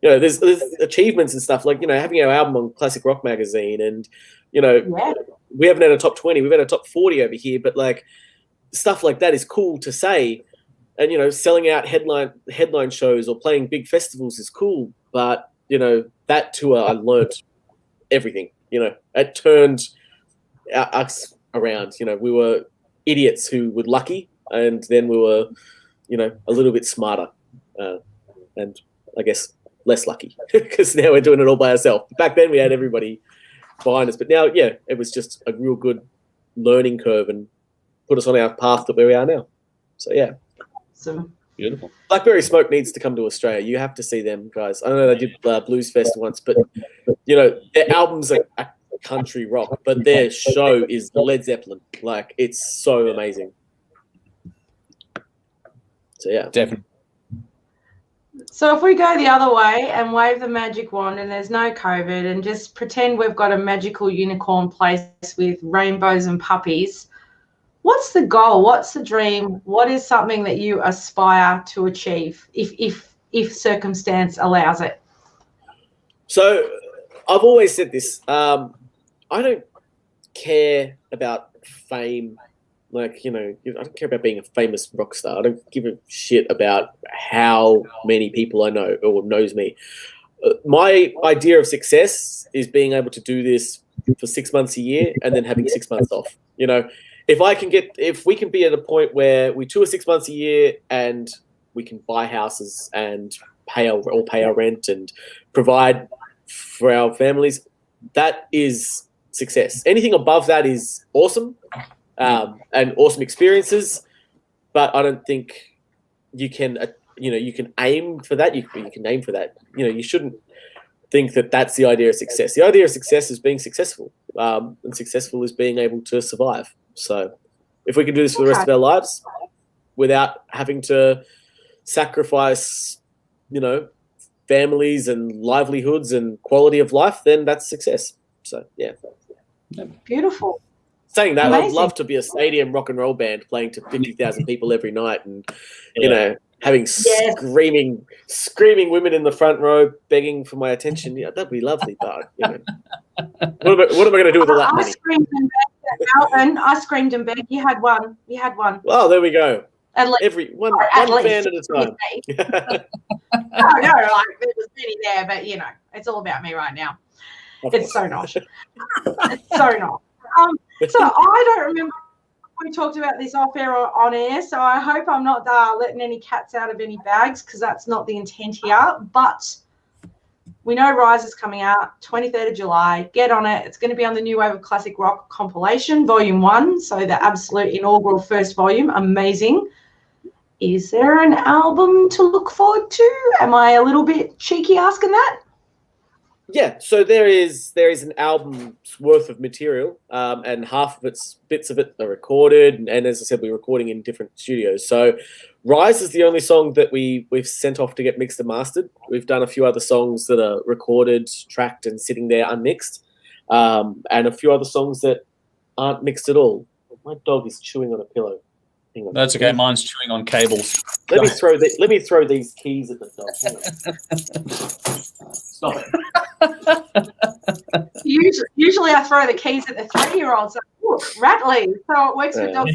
There's achievements and stuff like having our album on Classic Rock magazine, and we haven't had a top 20, we've had a top 40 over here, but stuff like that is cool to say. And, selling out headline shows or playing big festivals is cool. But, that tour, I learnt everything. It turned us around. We were idiots who were lucky, and then we were, a little bit smarter. And I guess less lucky, because now we're doing it all by ourselves. Back then we had everybody behind us. But now, it was just a real good learning curve and put us on our path to where we are now. So, yeah. So beautiful. Blackberry Smoke needs to come to Australia. You have to see them, guys. I know they did Blues Fest once, but their albums are country rock, but their show is Led Zeppelin. It's so amazing. So yeah, definitely. So if we go the other way and wave the magic wand and there's no COVID, and just pretend we've got a magical unicorn place with rainbows and puppies, what's the goal? What's the dream? What is something that you aspire to achieve if circumstance allows it? So I've always said this. I don't care about fame. I don't care about being a famous rock star. I don't give a shit about how many people I know or knows me. My idea of success is being able to do this for 6 months a year and then having 6 months off. If we can be at a point where we tour 6 months a year and we can buy houses and pay our rent and provide for our families, that is success. Anything above that is awesome, and awesome experiences, but I don't think you can, you can aim for that. You can aim for that. You shouldn't think that that's the idea of success. The idea of success is being successful, and successful is being able to survive. So if we can do this for the rest of our lives without having to sacrifice, families and livelihoods and quality of life, then that's success. So, yeah. Beautiful. Saying that, amazing. I'd love to be a stadium rock and roll band playing to 50,000 people every night and, having screaming women in the front row begging for my attention. Yeah, that'd be lovely, but, what am I going to do with all that money? Alvin, I screamed and begged. You had one. Well, there we go. At least, one fan at a time. No, there was many there, but it's all about me right now. It's so not. It's so not. So I don't remember we talked about this off air or on air, so I hope I'm not letting any cats out of any bags, because that's not the intent here. But we know Rise is coming out 23rd of July. Get on it. It's going to be on the New Wave of Classic Rock compilation, Volume 1. So the absolute inaugural first volume. Amazing. Is there an album to look forward to? Am I a little bit cheeky asking that? Yeah, so there is an album's worth of material, and bits of it are recorded, and as I said, we're recording in different studios. So Rise is the only song that we've sent off to get mixed and mastered. We've done a few other songs that are recorded, tracked, and sitting there unmixed, and a few other songs that aren't mixed at all. My dog is chewing on a pillow. Hang on. That's okay. Mine's chewing on cables. Let me throw these keys at the dog. Stop it. Usually I throw the keys at the 3-year-olds. Look, rattly. So it works with dogs.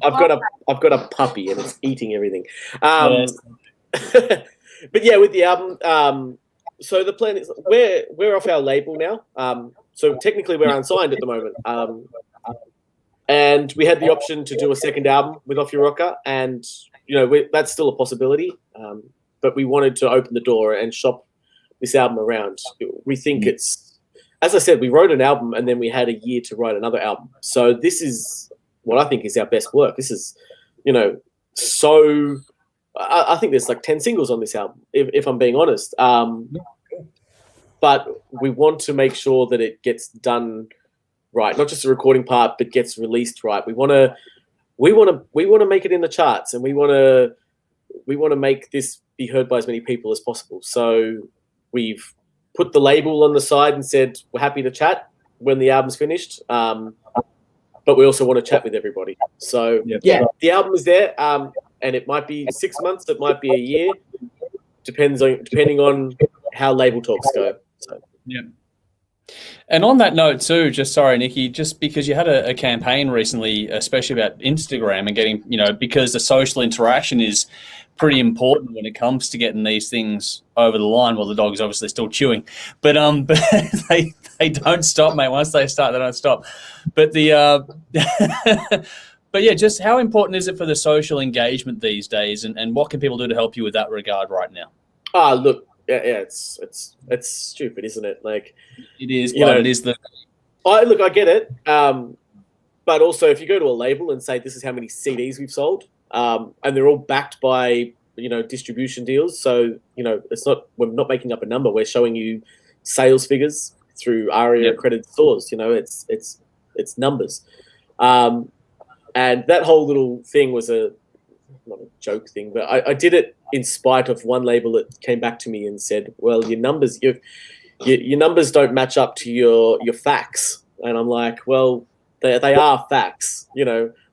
I've got a puppy and it's eating everything. But yeah, with the album, so the plan is we're off our label now. So technically we're unsigned at the moment. And we had the option to do a second album with Off Your Rocker, and that's still a possibility. But we wanted to open the door and shop this album around. We think it's, as I said, we wrote an album and then we had a year to write another album. So this is what I think is our best work. This is, so I think there's like 10 singles on this album, if I'm being honest. But we want to make sure that it gets done right, not just the recording part, but gets released right. We want to make it in the charts, and we want to make this be heard by as many people as possible. So we've put the label on the side and said we're happy to chat when the album's finished, but we also want to chat with everybody. So yeah, the album is there, and it might be 6 months, it might be a year, depending on how label talks go. So yeah. And on that note too, Nikki, just because you had a campaign recently, especially about Instagram and getting, because the social interaction is pretty important when it comes to getting these things over the line. Well, the dog's obviously still chewing, but they don't stop, mate. Once they start, they don't stop. But but yeah, just how important is it for the social engagement these days, and what can people do to help you with that regard right now? Look. Yeah, it's stupid, isn't it? Like, it is. It is the. I get it, but also if you go to a label and say this is how many CDs we've sold, and they're all backed by distribution deals, so it's not, we're not making up a number. We're showing you sales figures through ARIA accredited stores. It's numbers, and that whole little thing was not a joke thing, but I did it in spite of one label that came back to me and said, well, your numbers don't match up to your facts. And I'm like, well, they are facts.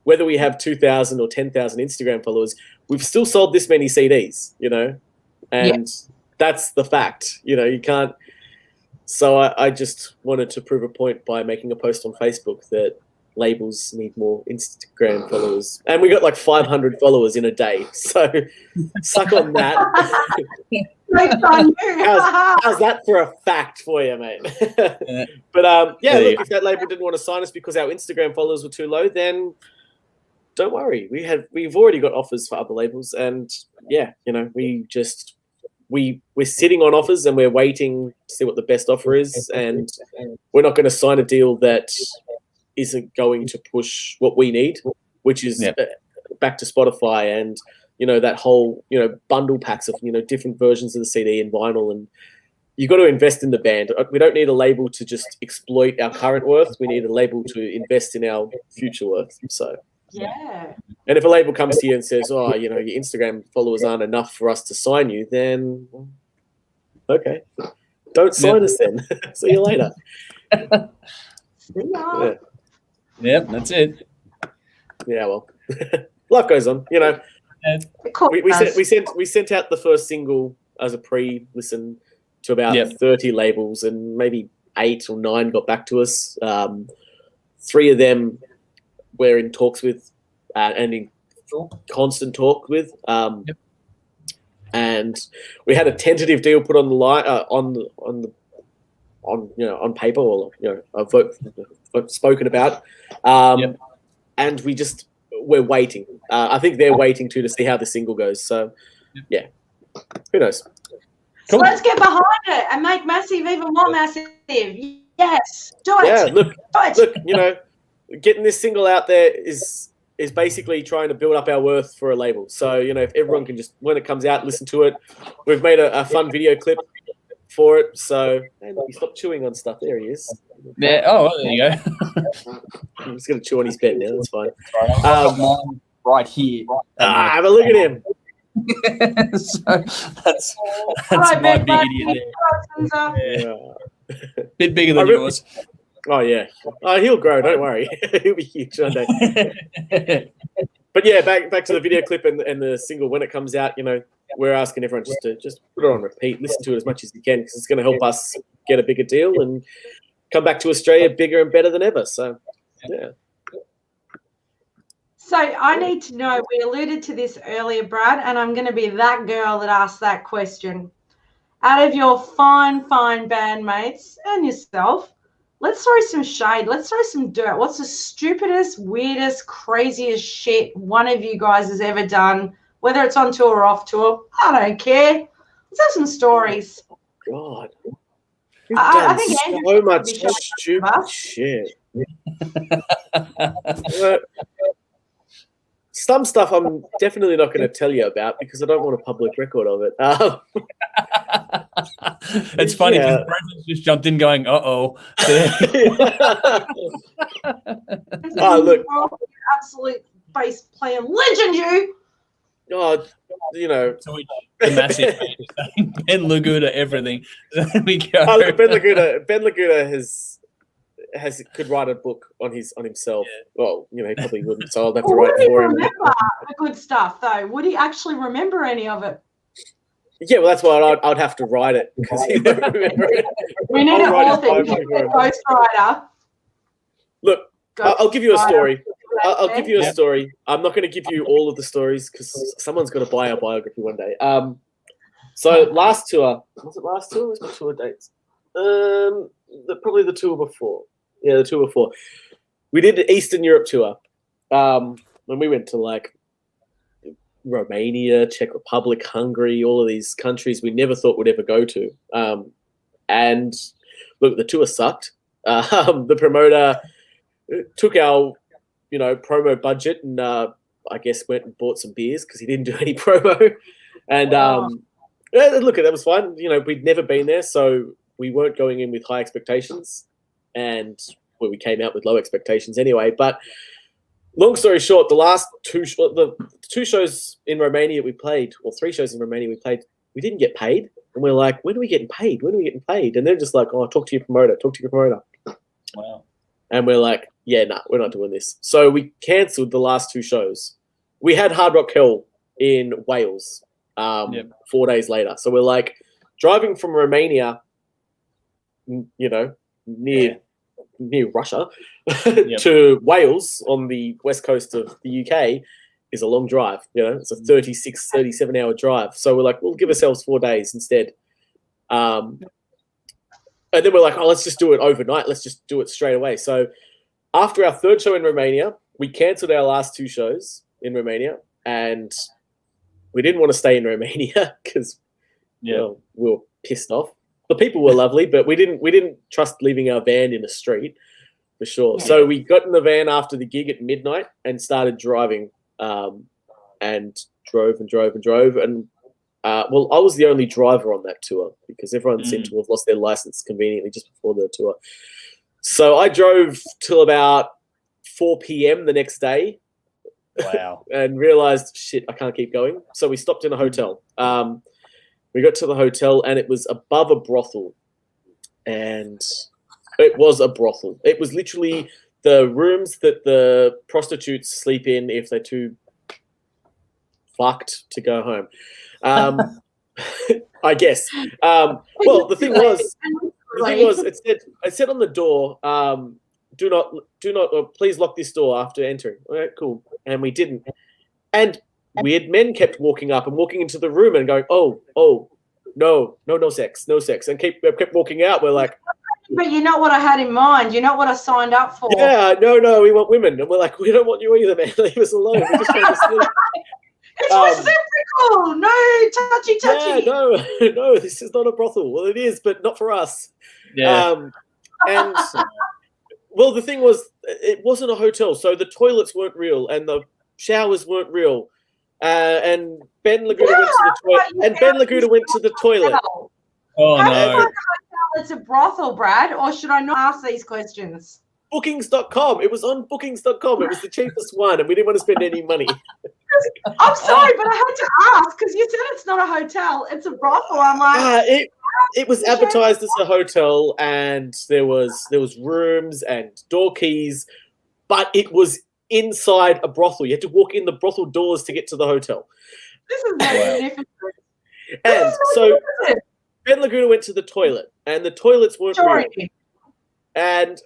Whether we have 2,000 or 10,000 Instagram followers, we've still sold this many CDs, and that's the fact. You can't. So I just wanted to prove a point by making a post on Facebook that labels need more Instagram followers, and we got like 500 followers in a day, so suck on that. how's that for a fact for you, mate? But look, if that label didn't want to sign us because our Instagram followers were too low, then don't worry, we've already got offers for other labels, and we're sitting on offers and we're waiting to see what the best offer is, and we're not going to sign a deal that isn't going to push what we need, which is back to Spotify and that whole bundle packs of different versions of the CD and vinyl, and you got to invest in the band. We don't need a label to just exploit our current worth. We need a label to invest in our future worth. So yeah. And if a label comes to you and says, "Oh, your Instagram followers aren't enough for us to sign you," then okay, don't sign us then. See you later. Yeah. Yep, that's it. Yeah, well, life goes on. We sent out the first single as a pre-listen to about 30 labels, and maybe 8 or 9 got back to us. 3 of them we're in talks with, and in constant talk with. And we had a tentative deal put on the line on paper, or a vote spoken about, and we just we're waiting. I think they're waiting to see how the single goes. So, yeah, who knows? So let's get behind it and make Massive even more massive. Yes, do it. Yeah, look, you know, getting this single out there is basically trying to build up our worth for a label. So, you know, if everyone can just, when it comes out, listen to it. We've made a fun video clip for it. So, hey, look, he stopped chewing on stuff. There he is. Yeah. Oh, there you go. I'm just going to chew on his bed now. That's fine. Mine right here. Have a look at him. So that's my big idiot there. Yeah. Bit bigger than yours. Oh, yeah. He'll grow. Don't worry. He'll be huge one day. But yeah, back to the video clip and the single. When it comes out, you know, we're asking everyone just to put it on repeat, listen to it as much as you can, because it's going to help us get a bigger deal and come back to Australia bigger and better than ever. So, yeah. So I need to know, we alluded to this earlier, Brad, and I'm going to be that girl that asked that question. Out of your fine bandmates and yourself, let's throw some shade. Let's throw some dirt. What's the stupidest, weirdest, craziest shit one of you guys has ever done, whether it's on tour or off tour? I don't care. Let's have some stories. God. I think so much stupid shit. Some stuff I'm definitely not going to tell you about because I don't want a public record of it. It's funny because Brendan's just jumped in going, uh-oh. Look. Absolute bass playing legend, you. Oh, you know. The massive Ben Laguda, everything. There we go. Look, Ben Laguda could write a book on himself. Yeah. Well, you know, he probably wouldn't, so I'll have to write it for him. Remember the good stuff, though? Would he actually remember any of it? Yeah, well, that's why I'd have to write it because he won't remember it. We need an author, ghostwriter. Look, I'll give you a story. I'll give you a story. I'm not going to give you all of the stories because someone's got to buy our biography one day. So last tour, was it last tour? What's my tour dates? Probably the tour before. Yeah, the tour before. We did the Eastern Europe tour. When we went to like Romania, Czech Republic, Hungary, all of these countries we never thought we'd ever go to. And look, the tour sucked. The promoter took our, you know, promo budget and I guess went and bought some beers because he didn't do any promo. And look, that was fine. You know, we'd never been there, so we weren't going in with high expectations, and we came out with low expectations anyway. But long story short, the two shows in Romania we played, or 3 shows in Romania we played, we didn't get paid. And we're like, when are we getting paid? When are we getting paid? And they're just like, oh, talk to your promoter. Wow. And we're like, yeah, nah, we're not doing this. So we cancelled the last 2 shows. We had Hard Rock Hell in Wales 4 days later. So we're like driving from Romania, you know, near Russia to Wales on the west coast of the UK is a long drive. You know, it's a 36, 37-hour drive. So we're like, we'll give ourselves 4 days instead. And then we're like, oh, let's just do it overnight. Let's just do it straight away. So after our 3rd show in Romania, we cancelled our last 2 shows in Romania, and we didn't want to stay in Romania because we were pissed off. The people were lovely, but we didn't trust leaving our van in the street for sure. Yeah. So we got in the van after the gig at midnight and started driving, and drove. And well, I was the only driver on that tour because everyone seemed to have lost their license conveniently just before the tour. So I drove till about 4 p.m. the next day. Wow. And realized, shit, I can't keep going. So we stopped in a hotel. We got to the hotel and it was above a brothel. And it was a brothel. It was literally the rooms that the prostitutes sleep in if they're too fucked to go home. I guess. Well, the thing was, it said on the door, do not, please lock this door after entering. Okay, cool. And we didn't. And weird men kept walking up and walking into the room and going, oh, no sex, and kept walking out. We're like, But you know what I had in mind. You know what I signed up for. Yeah, no, we want women, and we're like, we don't want you either, man. Leave us alone. We're just trying to sleep. It's reciprocal. No touchy. Yeah, no, this is not a brothel. Well, it is, but not for us. Yeah. And well, the thing was, it wasn't a hotel, so the toilets weren't real and the showers weren't real. And Ben Laguna went to the toilet. And Ben Laguna went to the toilet. Oh How no! do it's a brothel, Brad, or should I not ask these questions? Bookings.com. It was on Bookings.com. It was the cheapest one, and we didn't want to spend any money. I'm sorry, but I had to ask because you said it's not a hotel; it's a brothel. I'm like, it was advertised as a hotel, and there was rooms and door keys, but it was inside a brothel. You had to walk in the brothel doors to get to the hotel. This is magnificent. And so Ben Laguna went to the toilet, and the toilets weren't real. And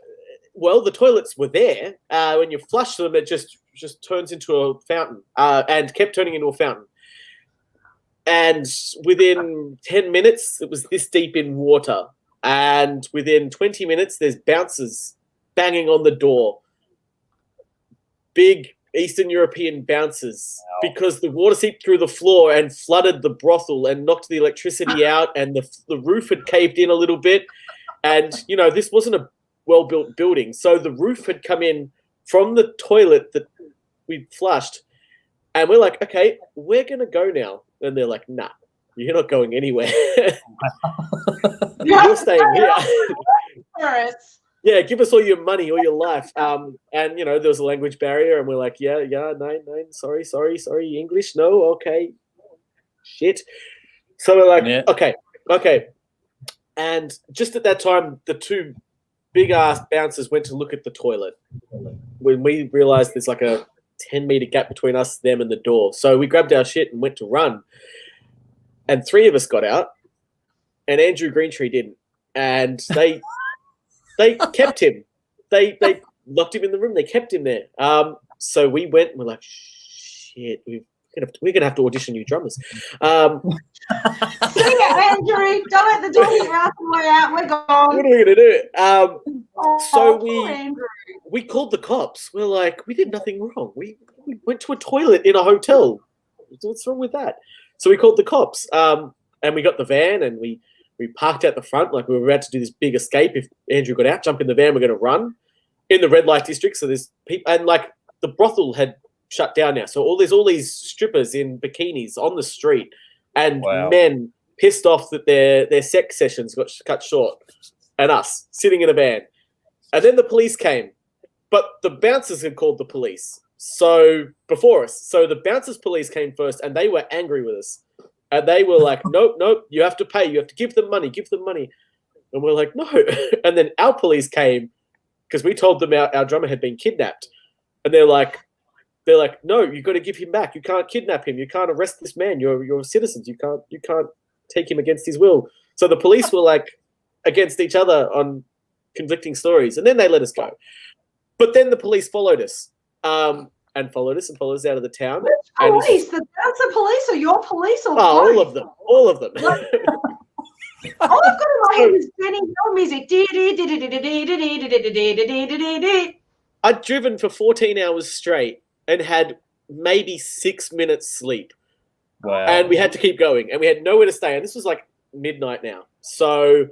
well, the toilets were there. When you flush them, it just turns into a fountain, and kept turning into a fountain. And within 10 minutes, it was this deep in water. And within 20 minutes, there's bouncers banging on the door. Big Eastern European bouncers, because the water seeped through the floor and flooded the brothel and knocked the electricity out, and the roof had caved in a little bit. And, this wasn't a well-built building. So the roof had come in from the toilet that we'd flushed. And we're like, okay, we're going to go now. And they're like, nah, you're not going anywhere. You're staying here. Yeah, give us all your money, all your life. And, there was a language barrier. And we're like, yeah, no, sorry, English, no, okay, shit. So we're like, okay. And just at that time, the two big-ass bouncers went to look at the toilet when we realized there's like a 10-meter gap between us, them, and the door. So we grabbed our shit and went to run. And 3 of us got out, and Andrew Greentree didn't. And they kept him. They locked him in the room. They kept him there. So we went and we're like, shit, we're gonna have to audition new drummers. See ya, Andrew. Don't let the door get out the way out. We're gone. What are we gonna do? So we called the cops. We're like, we did nothing wrong. We went to a toilet in a hotel. What's wrong with that? So we called the cops. And we got the van, and we parked out the front like we were about to do this big escape. If Andrew got out, jump in the van, we're going to run in the red light district. So there's people, and like the brothel had shut down now. So all these strippers in bikinis on the street, and men pissed off that their sex sessions got cut short, and us sitting in a van. And then the police came, but the bouncers had called the police. So before us, so the bouncers police came first, and they were angry with us. And they were like, nope, you have to pay. You have to give them money. And we're like, no. And then our police came because we told them our drummer had been kidnapped. And they're like, no, you've got to give him back. You can't kidnap him. You can't arrest this man. You're citizens. You can't take him against his will. So the police were like against each other on conflicting stories. And then they let us go. But then the police followed us. And followed us out of the town. Which police? The bouncer police or your police or all of them. All of them. All I've got in my head is Benny Hill music. I'd driven for 14 hours straight and had maybe 6 minutes sleep. Wow. And we had to keep going, and we had nowhere to stay. And this was like midnight now. So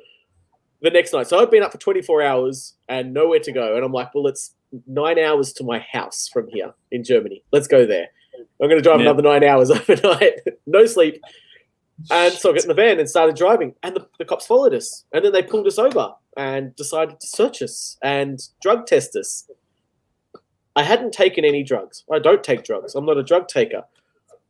the next night. So I'd been up for 24 hours and nowhere to go. And I'm like, well, it's 9 hours to my house from here in Germany. Let's go there. I'm going to drive another 9 hours overnight. No sleep. And so I got in the van and started driving. And the cops followed us. And then they pulled us over and decided to search us and drug test us. I hadn't taken any drugs. I don't take drugs. I'm not a drug taker.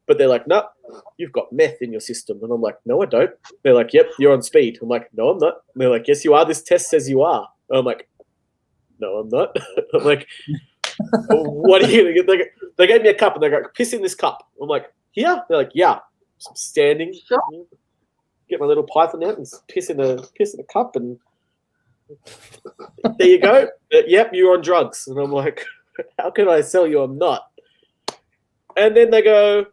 But they're like, no, you've got meth in your system. And I'm like, no, I don't. They're like, yep, you're on speed. I'm like, no, I'm not. And they're like, yes, you are. This test says you are. And I'm like, no, I'm not. I'm like, well, what are you going to get? They gave me a cup and they go, piss in this cup. I'm like, here? They're like, yeah. So I'm standing, get my little python out and piss in the cup, and there you go. Yep, you're on drugs. And I'm like, how can I tell you I'm not? And then they go,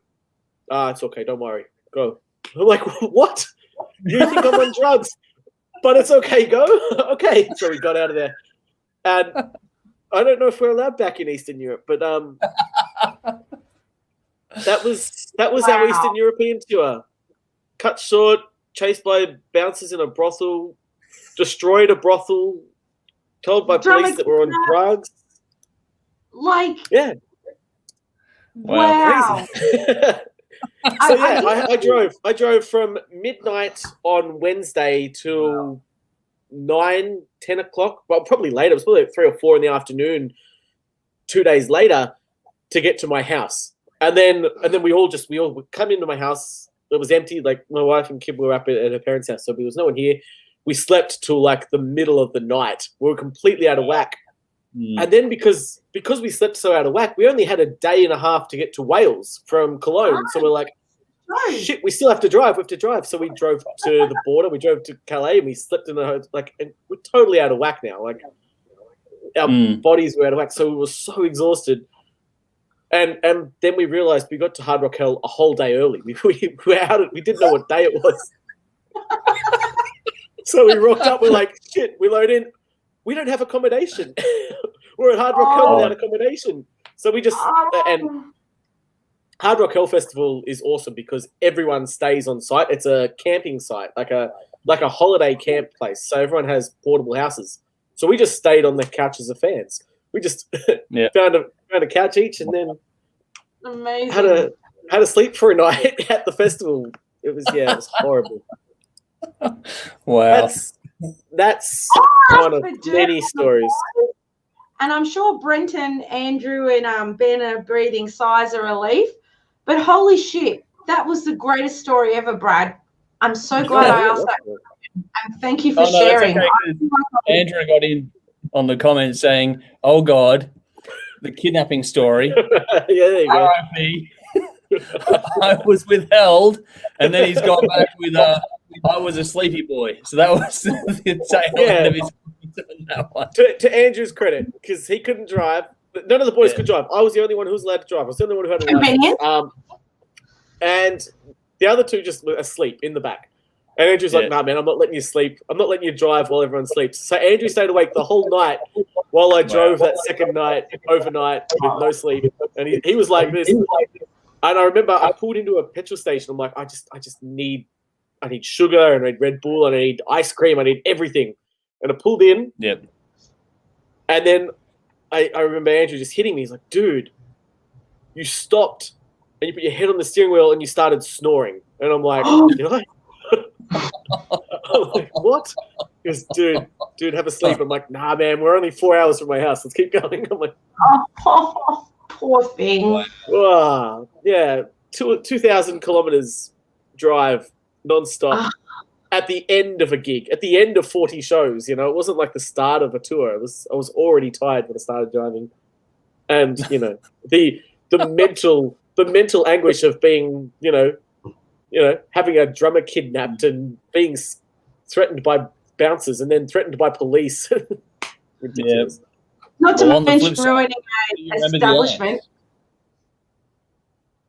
it's okay, don't worry. Go. I'm like, what? You think I'm on drugs? but it's okay, go. Okay. So we got out of there. And I don't know if we're allowed back in Eastern Europe, but that was our Eastern European tour. Cut short, chased by bouncers in a brothel, destroyed a brothel, told by police that we're on drugs. Like, yeah. Wow. So yeah, I drove from midnight on Wednesday till 9, 10 o'clock. Well, probably later. It was probably like 3 or 4 in the afternoon. 2 days later, to get to my house, and then we all come into my house. It was empty. Like my wife and kid were up at her parents' house, so there was no one here. We slept till like the middle of the night. We were completely out of whack. And then because we slept so out of whack, we only had a day and a half to get to Wales from Cologne. So we're like, shit, we still have to drive. We have to drive. So we drove to the border. We drove to Calais, and we slept in the hotel. Like, and we're totally out of whack now. Like, our bodies were out of whack. So we were so exhausted. And then we realized we got to Hard Rock Hell a whole day early. We were out. We didn't know what day it was. So we rocked up. We're like, shit. We load in. We don't have accommodation. We're at Hard Rock Hell without accommodation. So we just and Hard Rock Hell Festival is awesome because everyone stays on site. It's a camping site, like a holiday camp place. So everyone has portable houses. So we just stayed on the couches of fans. We just found a couch each, and then amazing had to sleep for a night at the festival. It was horrible. Wow. That's one of many stories. And I'm sure Brenton, Andrew, and Ben are breathing sighs of relief. But holy shit, that was the greatest story ever, Brad. I'm so glad I asked that. And thank you for sharing. Andrew got in on the comments saying, "Oh God, the kidnapping story." Yeah, there you go. R.I.P. I was withheld, and then he's gone back with I was a sleepy boy. So that was the tail end of his that one. To Andrew's credit, because he couldn't drive. None of the boys could drive. I was the only one who was allowed to drive. I was the only one who had a license. And the other two just were asleep in the back. And Andrew's like, nah, man, I'm not letting you sleep. I'm not letting you drive while everyone sleeps. So Andrew stayed awake the whole night while I drove that second night, overnight, with no sleep. And he was like this. And I remember I pulled into a petrol station. I'm like, I need sugar, and I need Red Bull, and I need ice cream. I need everything. And I pulled in. Yep. And then I remember Andrew just hitting me. He's like, dude, you stopped and you put your head on the steering wheel and you started snoring. And I'm like, I'm like, what? He goes, dude, have a sleep. I'm like, nah, man, we're only 4 hours from my house. Let's keep going. I'm like, poor thing. Wow. Yeah, 2,000 kilometers drive nonstop at the end of a gig, at the end of 40 shows. You know, it wasn't like the start of a tour. I was already tired when I started driving, and the mental anguish of being having a drummer kidnapped and being threatened by bouncers and then threatened by police. Ridiculous. Not to mention ruining an establishment.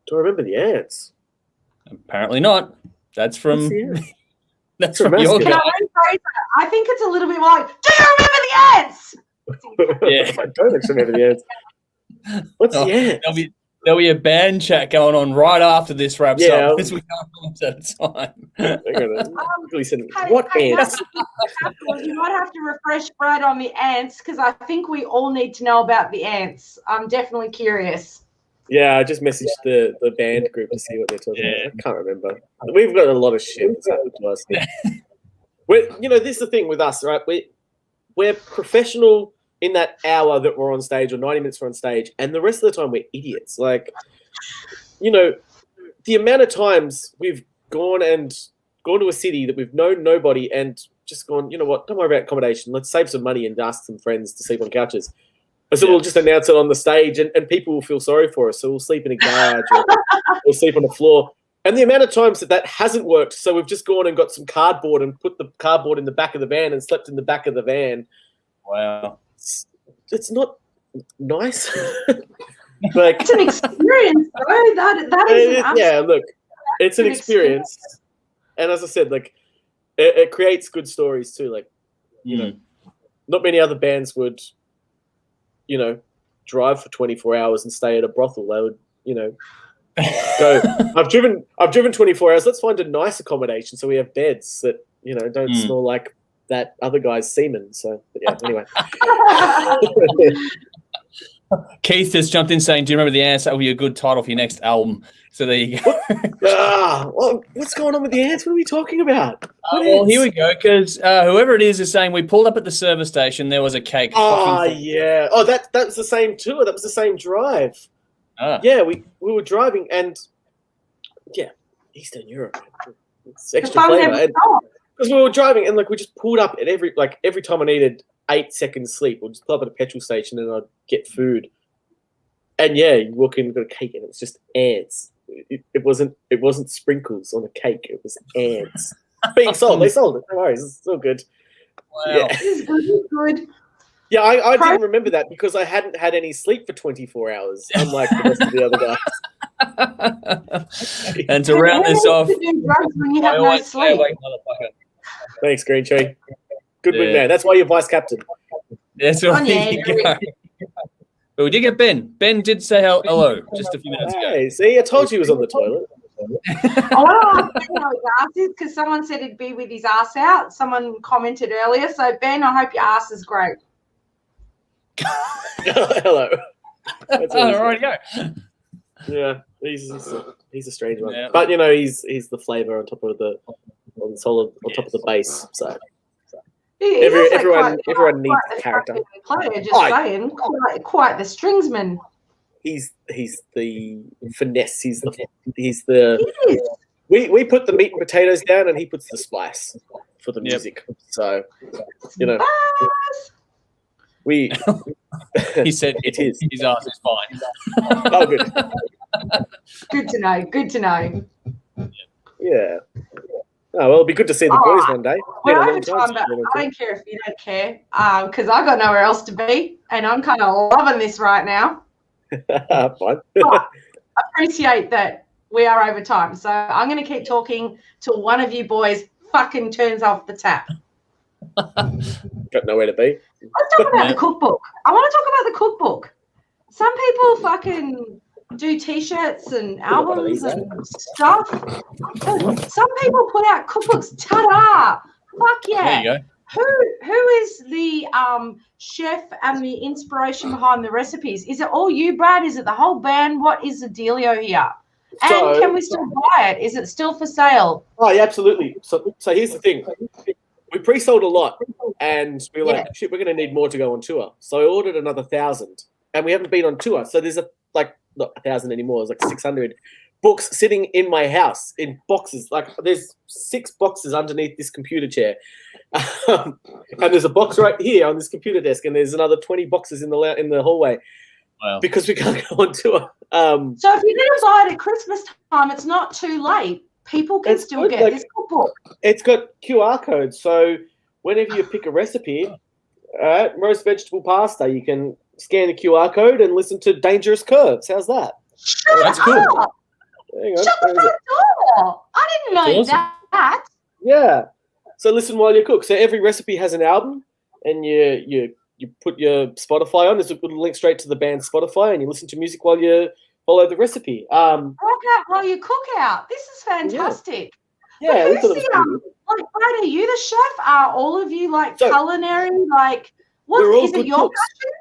Do I remember the ants? Apparently not. That's from your guy. I think it's a little bit more like, do you remember the ants? I don't actually remember the ants. What's the ants? There'll be a band chat going on right after this wraps up because we can't at a time. What ants? You might have to refresh Brad on the ants because I think we all need to know about the ants. I'm definitely curious. Yeah, I just messaged the band group to see what they're talking about. I can't remember. We've got a lot of shit that's happened to us. This is the thing with us, right? We're professional in that hour that we're on stage, or 90 minutes we're on stage, and the rest of the time we're idiots. Like, the amount of times we've gone to a city that we've known nobody and just gone, you know what, don't worry about accommodation. Let's save some money and ask some friends to sleep on couches. And so we'll just announce it on the stage, and people will feel sorry for us. So we'll sleep in a garage or we'll sleep on the floor. And the amount of times that hasn't worked, so we've just gone and got some cardboard and put the cardboard in the back of the van and slept in the back of the van. Wow. It's not nice. Like, it's an experience, though. That is look, it's an experience. And as I said, like, it creates good stories too. Like, you know, not many other bands would, you know, drive for 24 hours and stay at a brothel. They would, you know, go. I've driven 24 hours. Let's find a nice accommodation so we have beds that, you know, don't smell like that other guy's semen. So yeah. Anyway. Keith just jumped in saying, "Do you remember the ants? That will be a good title for your next album." So there you go. Well, what's going on with the ants? What are we talking about? Well, here we go. Because whoever it is saying we pulled up at the service station. There was a cake. Oh yeah. Oh, that was the same tour. That was the same drive. Yeah, we were driving, and yeah, Eastern Europe. It's extra flavor. Because we were driving, and like we just pulled up at every time I needed 8 seconds sleep, we'd just pull up at a petrol station, and I'd get food. And yeah, you walk in, we've got a cake, and it was just ants. It wasn't sprinkles on a cake. It was ants being sold. They sold it. No worries, it's all good. Wow. Yeah. It's good. Yeah, I didn't remember that because I hadn't had any sleep for 24 hours, unlike the rest of the other guys. And to round this off, when you have no sleep. Thanks, Green Tree. Good win, man. That's why you're vice captain. That's right. But we did get Ben. Ben did say hello just a few minutes ago. Hey, see, I told you he was on the toilet. I want to ask Ben how his ass is because someone said he'd be with his ass out. Someone commented earlier. So, Ben, I hope your ass is great. Hello. That's right, go. Yeah, he's a strange one, but you know he's the flavor on top of the top of the base. So everyone needs a character. Player, just saying, quite the stringsman. He's the finesse. He's the. We put the meat and potatoes down, and he puts the spice for the music. So you know. He said it is. His ass is fine. Oh, good. Good to know. Good to know. Yeah. Oh, well, it'll be good to see the boys one day. We're over time, but I don't care if you don't care because I got nowhere else to be, and I'm kind of loving this right now. Fine. Appreciate that we are over time, so I'm going to keep talking till one of you boys fucking turns off the tap. Got nowhere to be. Let's talk about the cookbook. I want to talk about the cookbook. Some people fucking do T-shirts and albums and stuff. Some people put out cookbooks. Ta-da! Fuck yeah! There you go. Who is the chef and the inspiration behind the recipes? Is it all you, Brad? Is it the whole band? What is the dealio here? And can we still buy it? Is it still for sale? Oh, yeah, absolutely. So here's the thing. We pre-sold a lot, and we were like, shit, we're going to need more to go on tour. So I ordered another 1,000, and we haven't been on tour. So there's not 1,000 anymore. It's like 600 books sitting in my house in boxes. Like there's 6 boxes underneath this computer chair. And there's a box right here on this computer desk, and there's another 20 boxes in the hallway. Wow. Because we can't go on tour. So if you're going to buy it at Christmas time, it's not too late. People can still get this cookbook. It's got QR codes, so whenever you pick a recipe, roast vegetable pasta, you can scan the QR code and listen to Dangerous Curves. How's that? That's cool. Hang on. Shut the front door. I didn't know that. Yeah. So listen while you cook. So every recipe has an album, and you put your Spotify on. There's a good link straight to the band's Spotify, and you listen to music while you follow the recipe. Rock out while you cook out. This is fantastic. Yeah. Who's Brad, are you the chef? Are all of you like culinary? Like, is it your passion?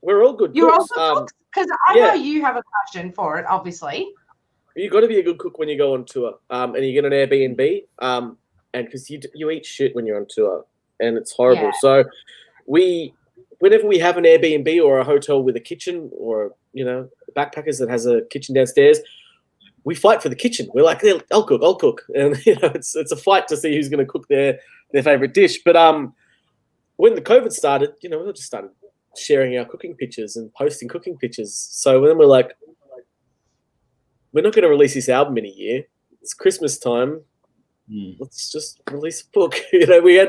We're all good. You're also cooks because I know you have a passion for it. Obviously, you got to be a good cook when you go on tour, and you get an Airbnb, and because you eat shit when you're on tour, and it's horrible. Yeah. So whenever we have an Airbnb or a hotel with a kitchen, or backpackers that has a kitchen downstairs, we fight for the kitchen. We're like, I'll cook, and it's a fight to see who's going to cook their favorite dish. But when the COVID started, we all just started sharing our cooking pictures and posting cooking pictures. So then we're like, we're not going to release this album in a year. It's Christmas time. Let's just release a book. We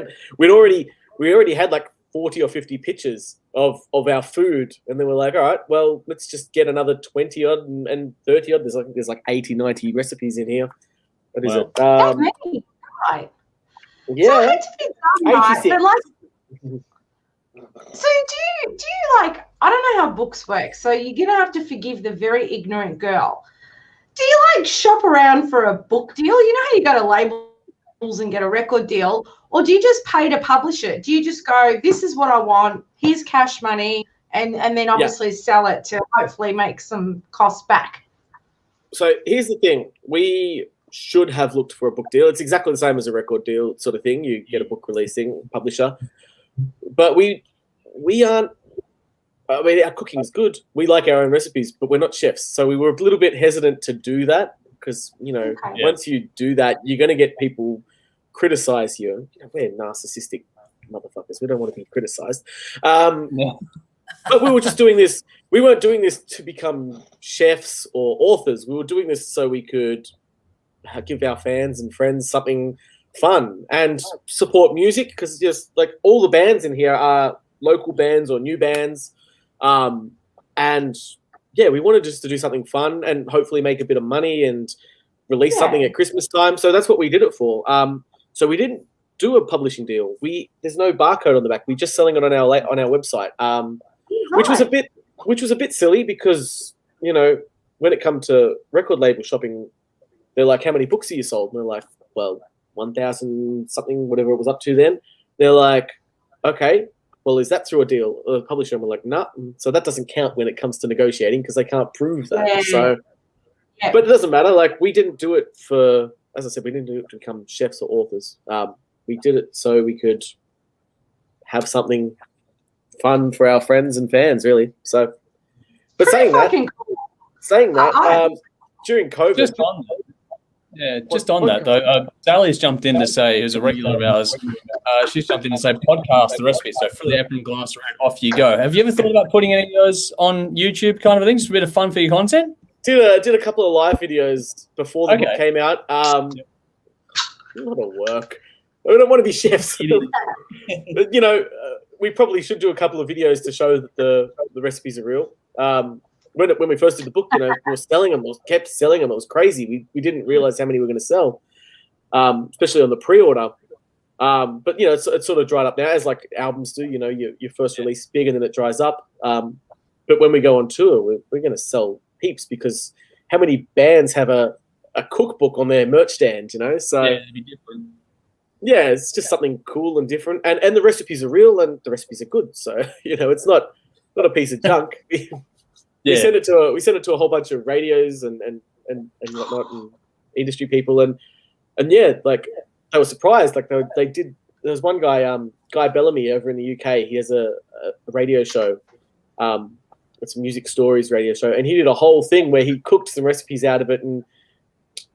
already had like 40 or 50 pictures of our food, and then we're like, all right, well, let's just get another 20 odd and 30 odd. There's like 80, 90 recipes in here. What is it? That's many. Right. Yeah. So I hate to be dumb, right? But like, so do you like? I don't know how books work, so you're gonna have to forgive the very ignorant girl. Do you like shop around for a book deal? You know how you go to labels and get a record deal, or do you just pay to publish it? Do you just go, this is what I want, here's cash money, and then obviously sell it to hopefully make some costs back? So here's the thing. We should have looked for a book deal. It's exactly the same as a record deal sort of thing. You get a book releasing publisher. But we aren't, I mean, our cooking is good. We like our own recipes, but we're not chefs. So we were a little bit hesitant to do that because, once you do that, you're going to get people criticize you. We're narcissistic motherfuckers. We don't want to be criticized. But we were just doing this. We weren't doing this to become chefs or authors. We were doing this so we could give our fans and friends something fun and support music, because just like all the bands in here are local bands or new bands. And yeah, we wanted just to do something fun and hopefully make a bit of money and release something at Christmas time. So that's what we did it for. So we didn't do a publishing deal. There's no barcode on the back. We're just selling it on our website. Which was a bit silly because, when it comes to record label shopping, they're like, how many books are you sold? And we're like, well, 1,000 something, whatever it was up to then. They're like, okay, well, is that through a deal? The publisher, and we're like, nah. So that doesn't count when it comes to negotiating because they can't prove that. Yeah. So, but it doesn't matter. Like, we didn't do it for, as I said, we didn't do it to become chefs or authors. We did it so we could have something fun for our friends and fans, really. So, but saying that, during COVID, just on that though, Sally's jumped in to say, who's a regular of ours, she's jumped in to say, podcast the recipe. So fill the apron glass around, off you go. Have you ever thought about putting any of those on YouTube, kind of a thing, just a bit of fun for your content? Did a couple of live videos before the book came out. A lot of work. I don't want to be chefs. But, we probably should do a couple of videos to show that the recipes are real. When we first did the book, we were selling them, kept selling them. It was crazy. We didn't realize how many we were going to sell, especially on the pre-order. But it's sort of dried up now, as like albums do. Your first release is big and then it dries up. But when we go on tour, we're going to sell heaps, because how many bands have a cookbook on their merch stand? So it'd be different. Yeah, it's just something cool and different, and the recipes are real and the recipes are good. So it's not a piece of junk. We sent it to a whole bunch of radios and whatnot, and industry people, and like they were surprised. Like they did. There was one guy, Guy Bellamy, over in the UK. He has a radio show, it's a music stories radio show, and he did a whole thing where he cooked some recipes out of it, and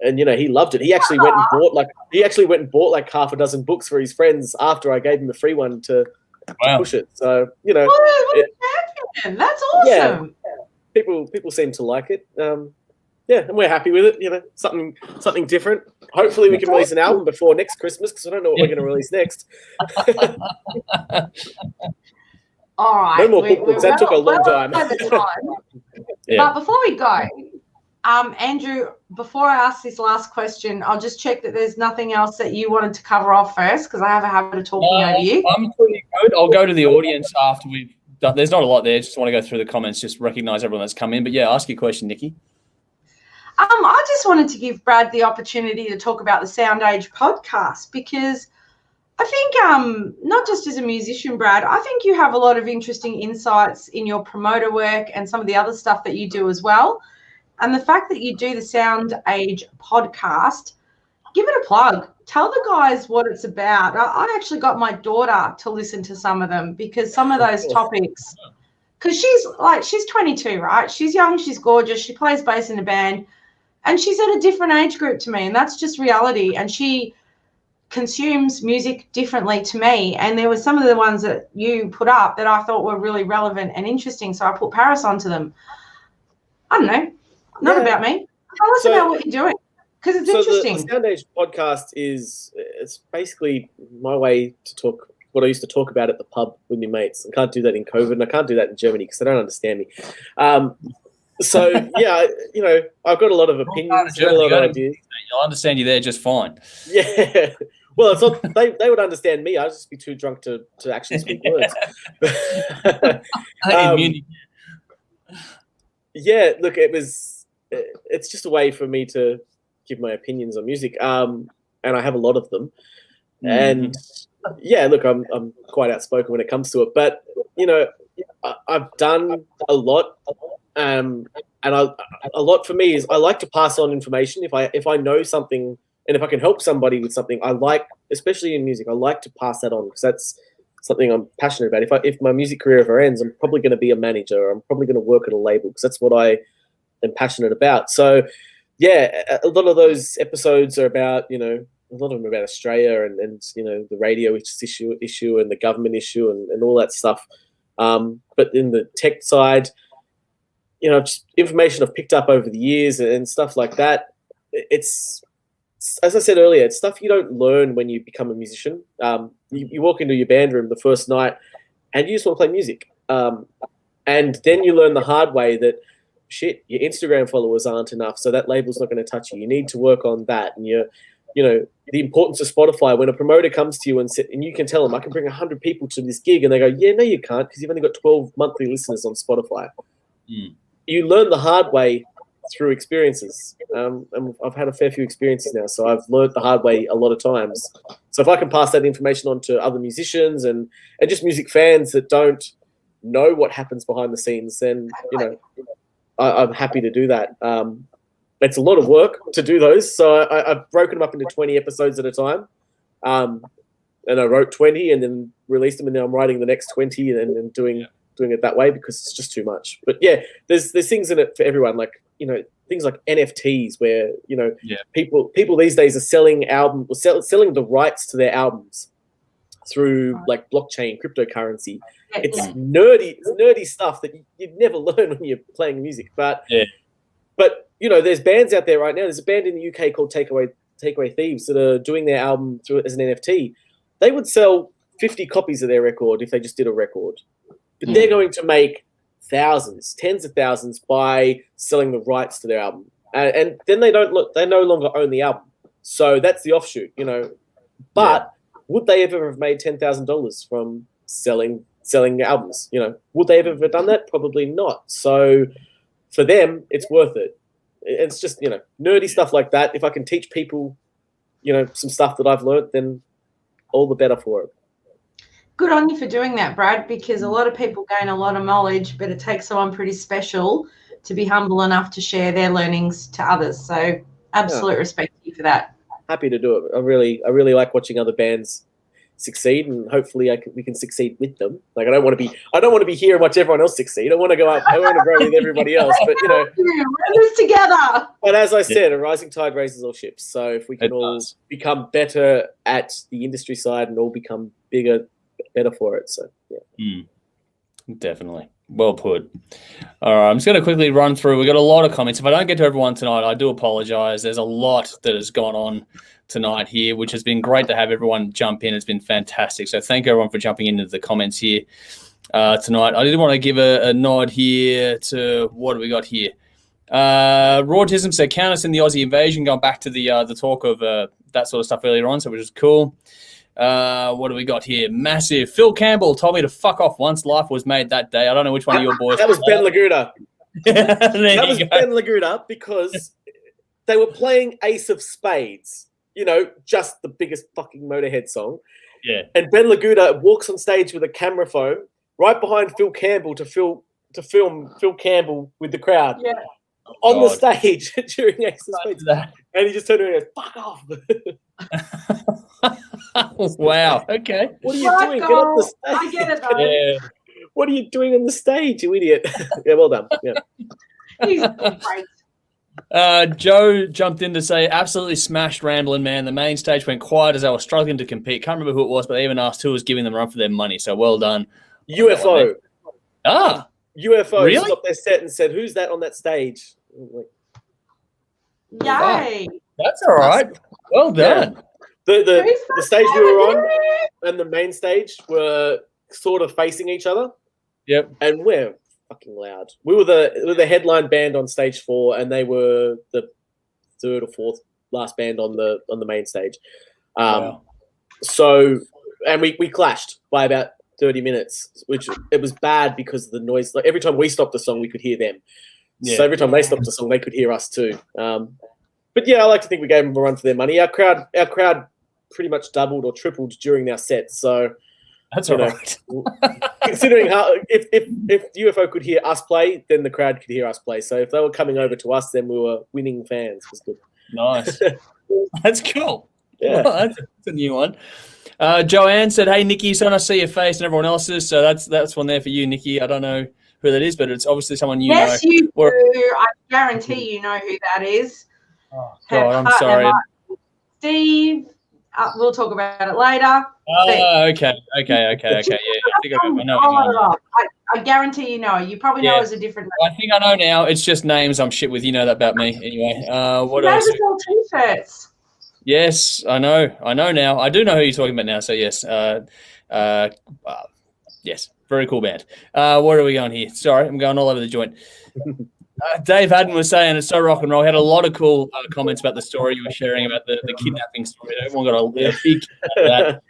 he loved it. He actually went and bought like half a dozen books for his friends after I gave him a free one to push it. So that's awesome. Yeah, people seem to like it. And we're happy with it. Something different. Hopefully, we can release an album before next Christmas, because I don't know what we're going to release next. All right. No more cookbooks. That took a long time. But before we go, Andrew, before I ask this last question, I'll just check that there's nothing else that you wanted to cover off first, because I have a habit of talking over you. I'm pretty good. I'll go to the audience after we've done. There's not a lot there. Just want to go through the comments, just recognise everyone that's come in. But yeah, ask your question, Nikki. I just wanted to give Brad the opportunity to talk about the Sound Age podcast, because I think not just as a musician, Brad, I think you have a lot of interesting insights in your promoter work and some of the other stuff that you do as well. And the fact that you do the Sound Age podcast, give it a plug. Tell the guys what it's about. I actually got my daughter to listen to some of them, because some of those topics, because she's 22, right? She's young, she's gorgeous, she plays bass in a band, and she's at a different age group to me, and that's just reality. And she consumes music differently to me. And there were some of the ones that you put up that I thought were really relevant and interesting, so I put Paris onto them. I don't know. Not about me. Tell us about what you're doing, because it's interesting. The Sound Age podcast it's basically my way to talk what I used to talk about at the pub with my mates. I can't do that in COVID, and I can't do that in Germany because they don't understand me. So yeah, I've got a lot of opinions, got a lot of ideas. I'll understand you there just fine. Yeah, Well, it's not. They would understand me. I'd just be too drunk to actually speak words. Yeah, look, it's just a way for me to give my opinions on music. And I have a lot of them. And yeah, look, I'm quite outspoken when it comes to it. But I've done a lot. And a lot for me is I like to pass on information. If I know something and if I can help somebody with something, I like, especially in music, I like to pass that on because that's something I'm passionate about. If my music career ever ends, I'm probably going to be a manager. I'm probably going to work at a label because that's what I am passionate about. So, yeah, a lot of those episodes are about, a lot of them are about Australia and the radio issue and the government issue and all that stuff. But in the tech side, just information I've picked up over the years and stuff like that. It's, as I said earlier, it's stuff you don't learn when you become a musician. You walk into your band room the first night and you just want to play music. And then you learn the hard way that, shit, your Instagram followers aren't enough, so that label's not going to touch you. You need to work on that. And the importance of Spotify, when a promoter comes to you and you can tell them, I can bring 100 people to this gig, and they go, yeah, no, you can't, because you've only got 12 monthly listeners on Spotify. You learn the hard way through experiences. And I've had a fair few experiences now, so I've learned the hard way a lot of times. So if I can pass that information on to other musicians and just music fans that don't know what happens behind the scenes, then, I'm happy to do that. It's a lot of work to do those. So I've broken them up into 20 episodes at a time. And I wrote 20 and then released them, and now I'm writing the next 20 and doing it that way because it's just too much. But yeah, there's things in it for everyone, like things like NFTs where people these days are selling selling the rights to their albums through like blockchain, cryptocurrency. It's nerdy stuff that you'd never learn when you're playing music. But there's bands out there right now. There's a band in the UK called Takeaway Thieves that are doing their album through as an NFT. They would sell 50 copies of their record if they just did a record. But they're going to make thousands, tens of thousands by selling the rights to their album. And then they no longer own the album. So that's the offshoot, But would they ever have made $10,000 from selling albums? Would they ever have done that? Probably not. So for them, it's worth it. It's just, nerdy stuff like that. If I can teach people, some stuff that I've learned, then all the better for it. Good on you for doing that, Brad, because a lot of people gain a lot of knowledge, but it takes someone pretty special to be humble enough to share their learnings to others. So absolute respect to you for that. Happy to do it. I really like watching other bands succeed, and hopefully we can succeed with them. Like I don't want to be here and watch everyone else succeed. I want to go up. I want to grow with everybody else. But we're this together. But as I said, a rising tide raises all ships. So if we can all become better at the industry side and all become better for it. So definitely. Well put. All right, I'm just going to quickly run through. We've got a lot of comments. If I don't get to everyone tonight, I do apologize. There's a lot that has gone on tonight here, which has been great to have everyone jump in. It's been fantastic. So thank you, everyone, for jumping into the comments here tonight. I did want to give a nod here to what do we got here. Rautism said, count us in the Aussie invasion, going back to the talk of that sort of stuff earlier on, so which is cool. What do we got here? Massive. Phil Campbell told me to fuck off once life was made that day. I don't know which one of your boys. That was Ben Laguda. That was Ben Laguda because they were playing Ace of Spades. Just the biggest fucking Motorhead song. Yeah. And Ben Laguda walks on stage with a camera phone right behind Phil Campbell to film Phil Campbell with the crowd on the stage during Ace of Spades. And he just turned around and goes, fuck off. Wow. Okay. What are you doing? Get off the stage. I get it, though. Yeah. What are you doing on the stage, you idiot? Yeah, well done. Yeah. He's great. Joe jumped in to say, absolutely smashed Ramblin' Man. The main stage went quiet as they were struggling to compete. Can't remember who it was, but they even asked who was giving them a run for their money. So well done. UFO. UFO really? Stopped their set and said, who's that on that stage? Yay. That's all right. Well done. The stage we were on and the main stage were sort of facing each other. Yep. And we're fucking loud. We were the headline band on stage 4, and they were the third or fourth last band on the main stage. Wow. So, and we clashed by about 30 minutes, which it was bad because of the noise. Like every time we stopped the song, we could hear them. Yeah. So every time they stopped the song, they could hear us too. But yeah, I like to think we gave them a run for their money. Our crowd pretty much doubled or tripled during our set. So that's all right. Considering how if UFO could hear us play, then the crowd could hear us play. So if they were coming over to us, then we were winning fans. It was good. Nice. That's cool. Yeah, well, that's a new one. Joanne said, "Hey, Nikki, so I see your face and everyone else's. So that's one there for you, Nikki. I don't know who that is, but it's obviously someone you know." Yes, you do. I guarantee you know who that is. Oh, God, I'm sorry. Steve. We'll talk about it later. Oh, okay. Yeah, I know. I guarantee you know. You probably know as a different name. I think I know now. It's just names I'm shit with. You know that about me. Anyway, what else? T-shirts. Yes, I know now. I do know who you're talking about now. So yes, yes, very cool band. Where are we going here? Sorry, I'm going all over the joint. Dave Haddon was saying it's so rock and roll. He had a lot of cool comments about the story you were sharing about the kidnapping story. Everyone got a big kick out of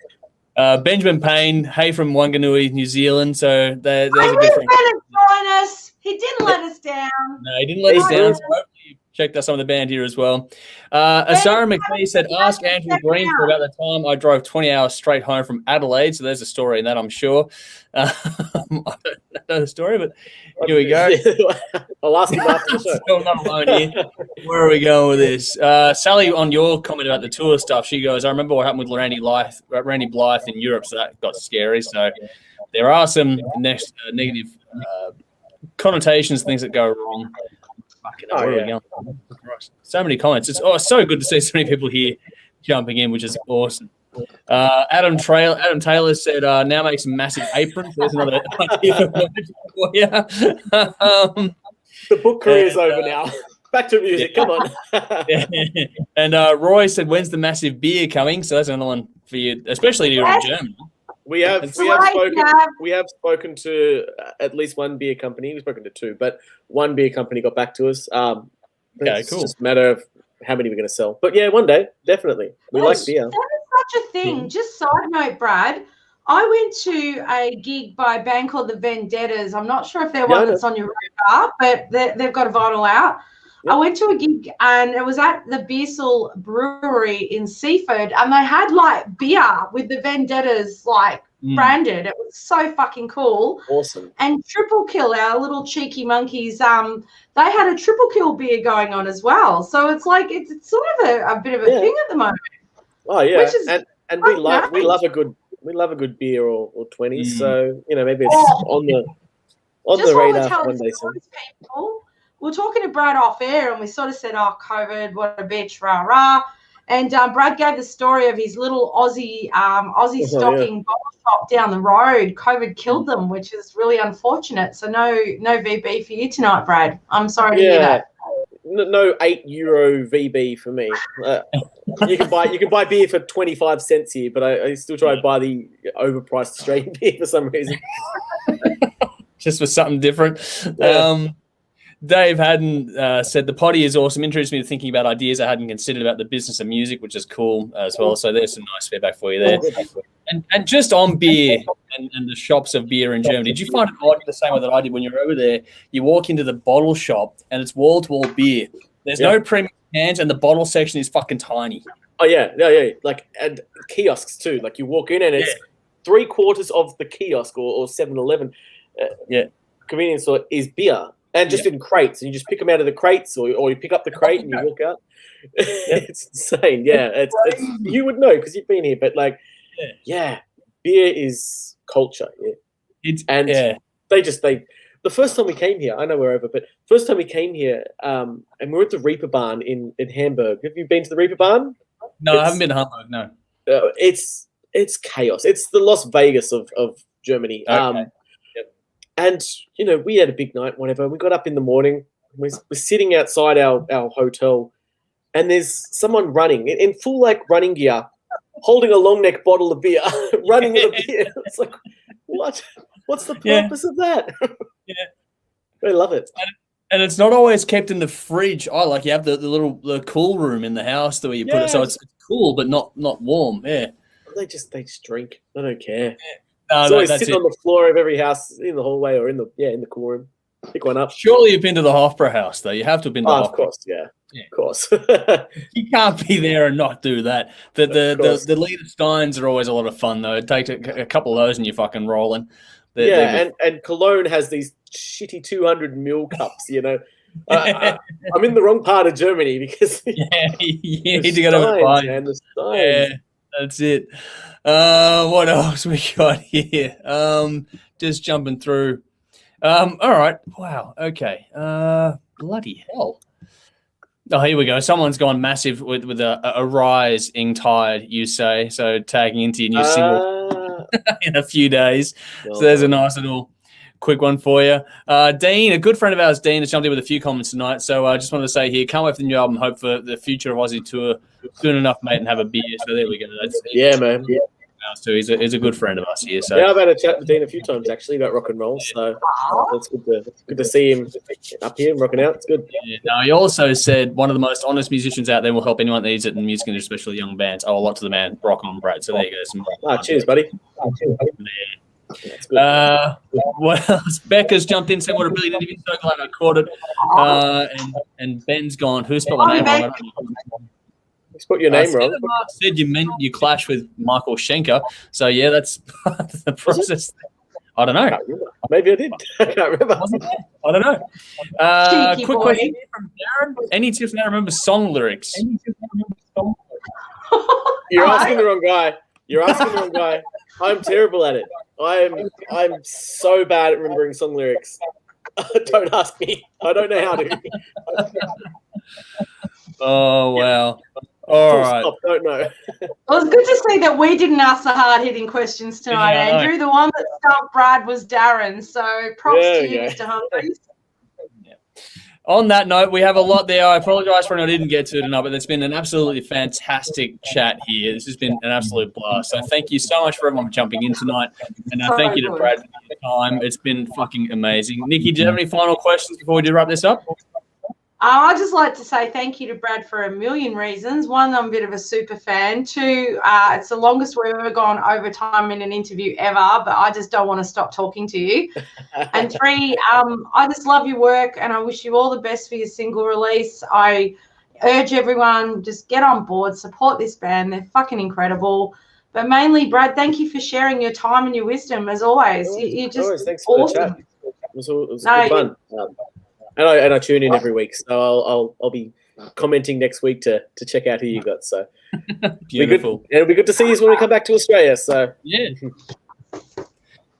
that. Benjamin Payne, hey from Wanganui, New Zealand. So there's a good friend. Join us. He didn't let us down. No, he didn't let us down. So hopefully you checked out some of the band here as well. Asara McPhee said, ask Andrew Green for about the time I drove 20 hours straight home from Adelaide. So there's a story in that, I'm sure. I don't know the story, but here we go. I'll ask him after the show. Still not alone here. Where are we going with this? Sally, on your comment about the tour stuff, she goes, I remember what happened with Randy Blythe in Europe, so that got scary. So there are some negative connotations, things that go wrong. Where are we going? So many comments. It's so good to see so many people here jumping in, which is awesome. Adam Taylor said, now makes a massive apron. So there's another idea for you. The book career is over now. Back to music. Come on. And Roy said, when's the massive beer coming? So that's another one for you, especially here in Germany. We have spoken to at least one beer company. We've spoken to two, but one beer company got back to us. It's cool. just a matter of how many we're going to sell. But yeah, one day, definitely. We like beer. That is such a thing. Mm-hmm. Just side note, Brad, I went to a gig by a band called the Vendettas. I'm not sure if they're one that's on your radar, but they've got a vinyl out. Yep. I went to a gig and it was at the Beersel Brewery in Seaford, and they had like beer with the Vendettas branded. It was so fucking cool. Awesome. And Triple Kill, our little cheeky monkeys, they had a Triple Kill beer going on as well. So it's like it's sort of a bit of a thing at the moment. Oh yeah, which is and we love a good beer or 20s. So maybe it's on the radar for one day soon. We were talking to Brad off air and we sort of said, oh, COVID, what a bitch, rah, rah. And Brad gave the story of his little Aussie stocking bottle shop down the road. COVID killed them, which is really unfortunate. So no VB for you tonight, Brad. I'm sorry to hear that. No €8 VB for me. You can buy beer for 25 cents here, but I still try to buy the overpriced Australian beer for some reason. Just for something different. Yeah. Dave Haddon said, the potty is awesome. Introduced me to thinking about ideas I hadn't considered about the business of music, which is cool as well. So there's some nice feedback for you there. And just on beer and the shops of beer in Germany, did you find it odd the same way that I did when you were over there? You walk into the bottle shop and it's wall-to-wall beer. There's no premium cans and the bottle section is fucking tiny. Oh, yeah. And kiosks too. Like you walk in and it's 3/4 of the kiosk or 7-Eleven convenience store is beer. And just in crates, and you just pick them out of the crates, or you pick up the crate and you walk out. It's insane. Yeah, it's you would know because you've been here, but beer is culture. Yeah, the first time we came here, I know we're over, but first time we came here, and we were at the Reaper Barn in Hamburg. Have you been to the Reaper Barn? No, I haven't been to Hamburg. No, it's chaos. It's the Las Vegas of Germany. Okay. And, we had a big night, whatever. We got up in the morning. We're sitting outside our hotel, and there's someone running in full, running gear, holding a long neck bottle of beer, running with a beer. It's like, what? What's the purpose of that? I love it. And it's not always kept in the fridge. I like you have the cool room in the house the way you put it. So it's cool, but not warm. Yeah. They just drink. I don't care. No, it's always sitting on the floor of every house, in the hallway or in the cool room. Pick one up. Surely you've been to the Hofbräu house, though. You have to have been to the Hofbräu. Of course, yeah. Of course. You can't be there and not do that. The Liter Steins are always a lot of fun, though. Take a couple of those and you're fucking rolling. And Cologne has these shitty 200 ml cups, you know. I'm in the wrong part of Germany because you need to go to the Steins. Yeah, that's it. What else we got here? Just jumping through. All right. Wow. Okay. Bloody hell. Oh, here we go. Someone's gone massive with a rise in tide, you say. So tagging into your new single in a few days. So there's a nice little quick one for you. Dean, a good friend of ours, Dean, has jumped in with a few comments tonight. So I just wanted to say here, can't wait for the new album. Hope for the future of Aussie tour soon enough, mate, and have a beer. So there we go. Man. Yeah. Too. He's a good friend of us here. So I've had a chat with Dean a few times actually about rock and roll. So it's good to see him up here and rocking out. It's good. Yeah. Now he also said one of the most honest musicians out there will help anyone that needs it in music and especially young bands. Oh, a lot to the man. Rock on, Brad. So there you go. Cheers, buddy. Yeah. What else? Becca's jumped in saying what a brilliant interview. So glad I caught it. And Ben's gone. Who spelled my name wrong? Just put your name wrong. Mark said you clash with Michael Schenker. So yeah, that's part of the process. I don't know. Maybe I did. I can't remember. I don't know. Quick question from Darren. Any tips on how to remember song lyrics? You're asking the wrong guy. I'm terrible at it. I'm so bad at remembering song lyrics. Don't ask me. I don't know how to. Oh wow. All right. Don't know. It was good to see that we didn't ask the hard-hitting questions tonight, Andrew. The one that stumped Brad was Darren. So props to you, Mr. Humphries. Yeah. On that note, we have a lot there. I apologise for anyone I didn't get to tonight, but it's been an absolutely fantastic chat here. This has been an absolute blast. So thank you so much for everyone jumping in tonight. And thank you to Brad for your time. It's been fucking amazing. Nikki, do you have any final questions before we do wrap this up? I'd just like to say thank you to Brad for a million reasons. One, I'm a bit of a super fan. Two, it's the longest we've ever gone overtime in an interview ever, but I just don't want to stop talking to you. And three, I just love your work and I wish you all the best for your single release. I urge everyone, just get on board, support this band. They're fucking incredible. But mainly, Brad, thank you for sharing your time and your wisdom as always. You're just thanks for awesome. The chat. It was good fun. And I tune in every week, so I'll be commenting next week to check out who you got. So beautiful. It'll be good to see you when we come back to Australia. So yeah,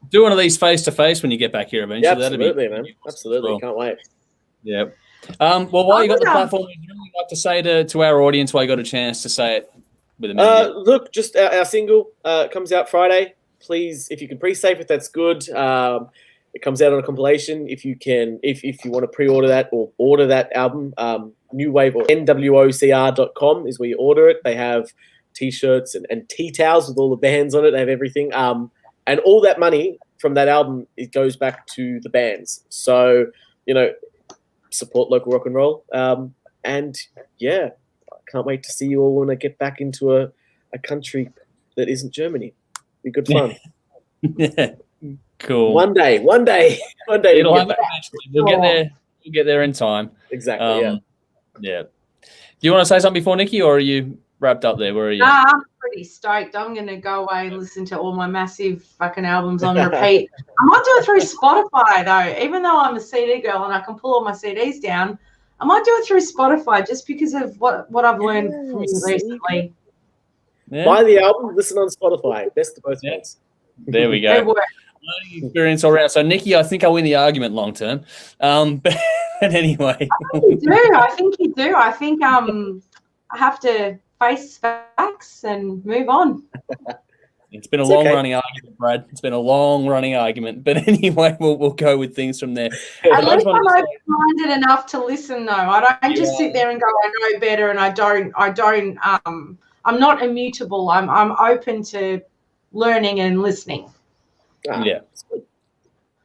do one of these face to face when you get back here eventually. Yeah, absolutely, man. Absolutely, well. Can't wait. Yeah. Well, while you got the platform, would you really like to say to our audience while you got a chance to say it with a minute? Look, just our single comes out Friday. Please, if you can pre-save it, that's good. It comes out on a compilation. If you can, if you want to pre-order that or order that album, New Wave or NWOCR.com is where you order it. They have T-shirts and tea towels with all the bands on it. They have everything. And all that money from that album, it goes back to the bands. So, support local rock and roll. And yeah, I can't wait to see you all when I get back into a country that isn't Germany. Be good fun. Yeah. Cool. One day. It'll happen eventually. We'll get there. We'll get there in time. Exactly. Yeah. Do you want to say something before Nikki, or are you wrapped up there? Where are you? I'm pretty stoked. I'm going to go away and listen to all my massive fucking albums on repeat. I might do it through Spotify though. Even though I'm a CD girl and I can pull all my CDs down, I might do it through Spotify just because of what I've learned from you recently. Yeah. Buy the album, listen on Spotify. Best of both worlds. There we go. Learning experience all around. So, Nikki, I think I'll win the argument long term. But anyway. I think you do. I think I have to face facts and move on. It's been a long-running argument, Brad. It's been a long-running argument. But anyway, we'll go with things from there. At least I'm open-minded enough to listen, though. I don't just sit there and go, I know better, and I don't. I'm not immutable. I'm open to learning and listening. Yeah.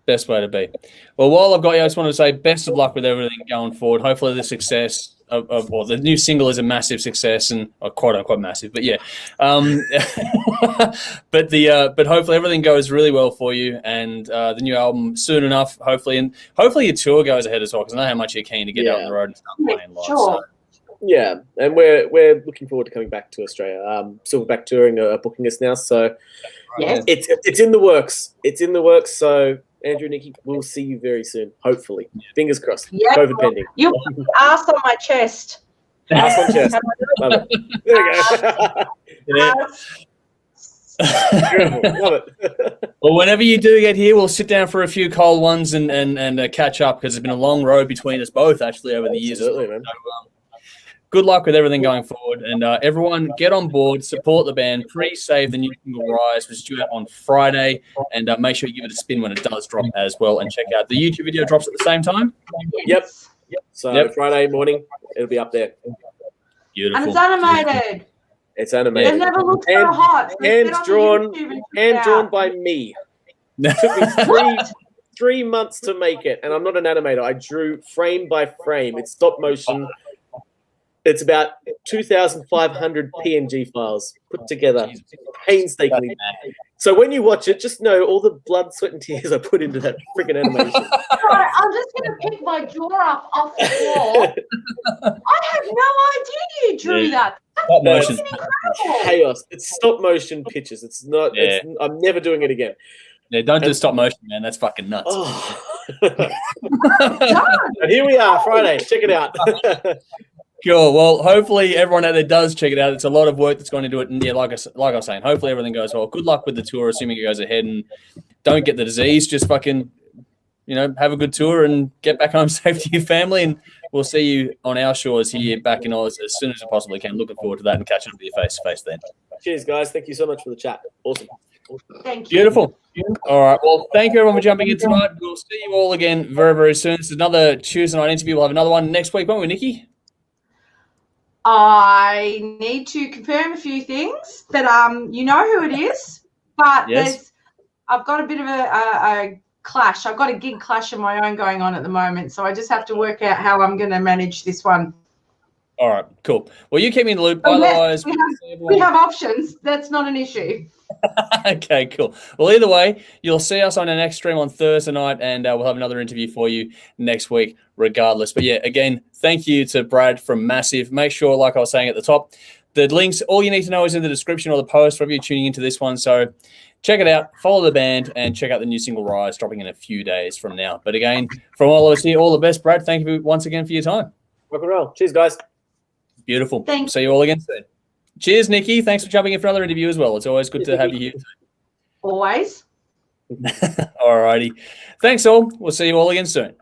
Best way to be. Well, while I've got you, I just want to say best of luck with everything going forward. Hopefully the success well, the new single is a massive success and quote unquote massive, but yeah. But hopefully everything goes really well for you, and the new album soon enough, hopefully, and hopefully your tour goes ahead as well, because I know how much you're keen to get out on the road and start playing live. Sure. So. Yeah, and we're looking forward to coming back to Australia. Silverback Touring are booking us now, so Yes. it's in the works. It's in the works. So Andrew, Nikki, we'll see you very soon. Hopefully, fingers crossed. Yeah. COVID pending. You'll put your ass on my chest. Ass on chest. Love it. There we go. Beautiful. Love it. Well, whenever you do get here, we'll sit down for a few cold ones and catch up, because it's been a long road between us both actually over the years. Absolutely, man. So, good luck with everything going forward, and everyone get on board, support the band, pre-save the new single Rise, which is due out on Friday, and make sure you give it a spin when it does drop as well, and check out the YouTube video drops at the same time. Yep. So Friday morning, it'll be up there. Beautiful. And it's animated. It's animated. It never looked so hot. So Hands get on drawn, YouTube and check hand it drawn out. by me. It took me three months to make it, and I'm not an animator. I drew frame by frame. It's stop motion. It's about 2,500 PNG files put together painstakingly. So when you watch it, just know all the blood, sweat, and tears I put into that freaking animation. Right, I'm just going to pick my jaw up off the floor. I have no idea you drew that. Stop motion. That's incredible. Chaos. It's stop motion pictures. It's not. Yeah. I'm never doing it again. Yeah, don't do stop motion, man. That's fucking nuts. Oh. Done. And here we are, Friday. Check it out. Cool. Well, hopefully everyone out there does check it out. It's a lot of work that's going to do it. And yeah, like I was saying, hopefully everything goes well. Good luck with the tour, assuming it goes ahead, and don't get the disease. Just fucking, have a good tour and get back home safe to your family. And we'll see you on our shores here back in Oz as soon as we possibly can. Looking forward to that and catching up with you face to face then. Cheers, guys. Thank you so much for the chat. Awesome. Thank you. Beautiful. All right. Well, thank you everyone for jumping in tonight. We'll see you all again very, very soon. It's another Tuesday night interview. We'll have another one next week, won't we, Nikki? I need to confirm a few things, but you know who it is. But Yes. I've got a bit of a clash. I've got a gig clash of my own going on at the moment, so I just have to work out how I'm going to manage this one. All right. Cool. Well, you keep me in the loop. Oh, yes, Otherwise, we have options. That's not an issue. Okay, cool. Well, either way, you'll see us on our next stream on Thursday night, and we'll have another interview for you next week regardless. But yeah, again, thank you to Brad from Massive. Make sure, like I was saying at the top, the links, all you need to know is in the description or the post wherever you're tuning into this one. So check it out, follow the band, and check out the new single Rise dropping in a few days from now. But again, from all of us here, all the best, Brad. Thank you once again for your time. Rock and roll. Cheers, guys. Beautiful. Thanks. See you all again soon. Cheers, Nikki. Thanks for jumping in for another interview as well. It's always good to have you here. Always. All righty. Thanks all. We'll see you all again soon.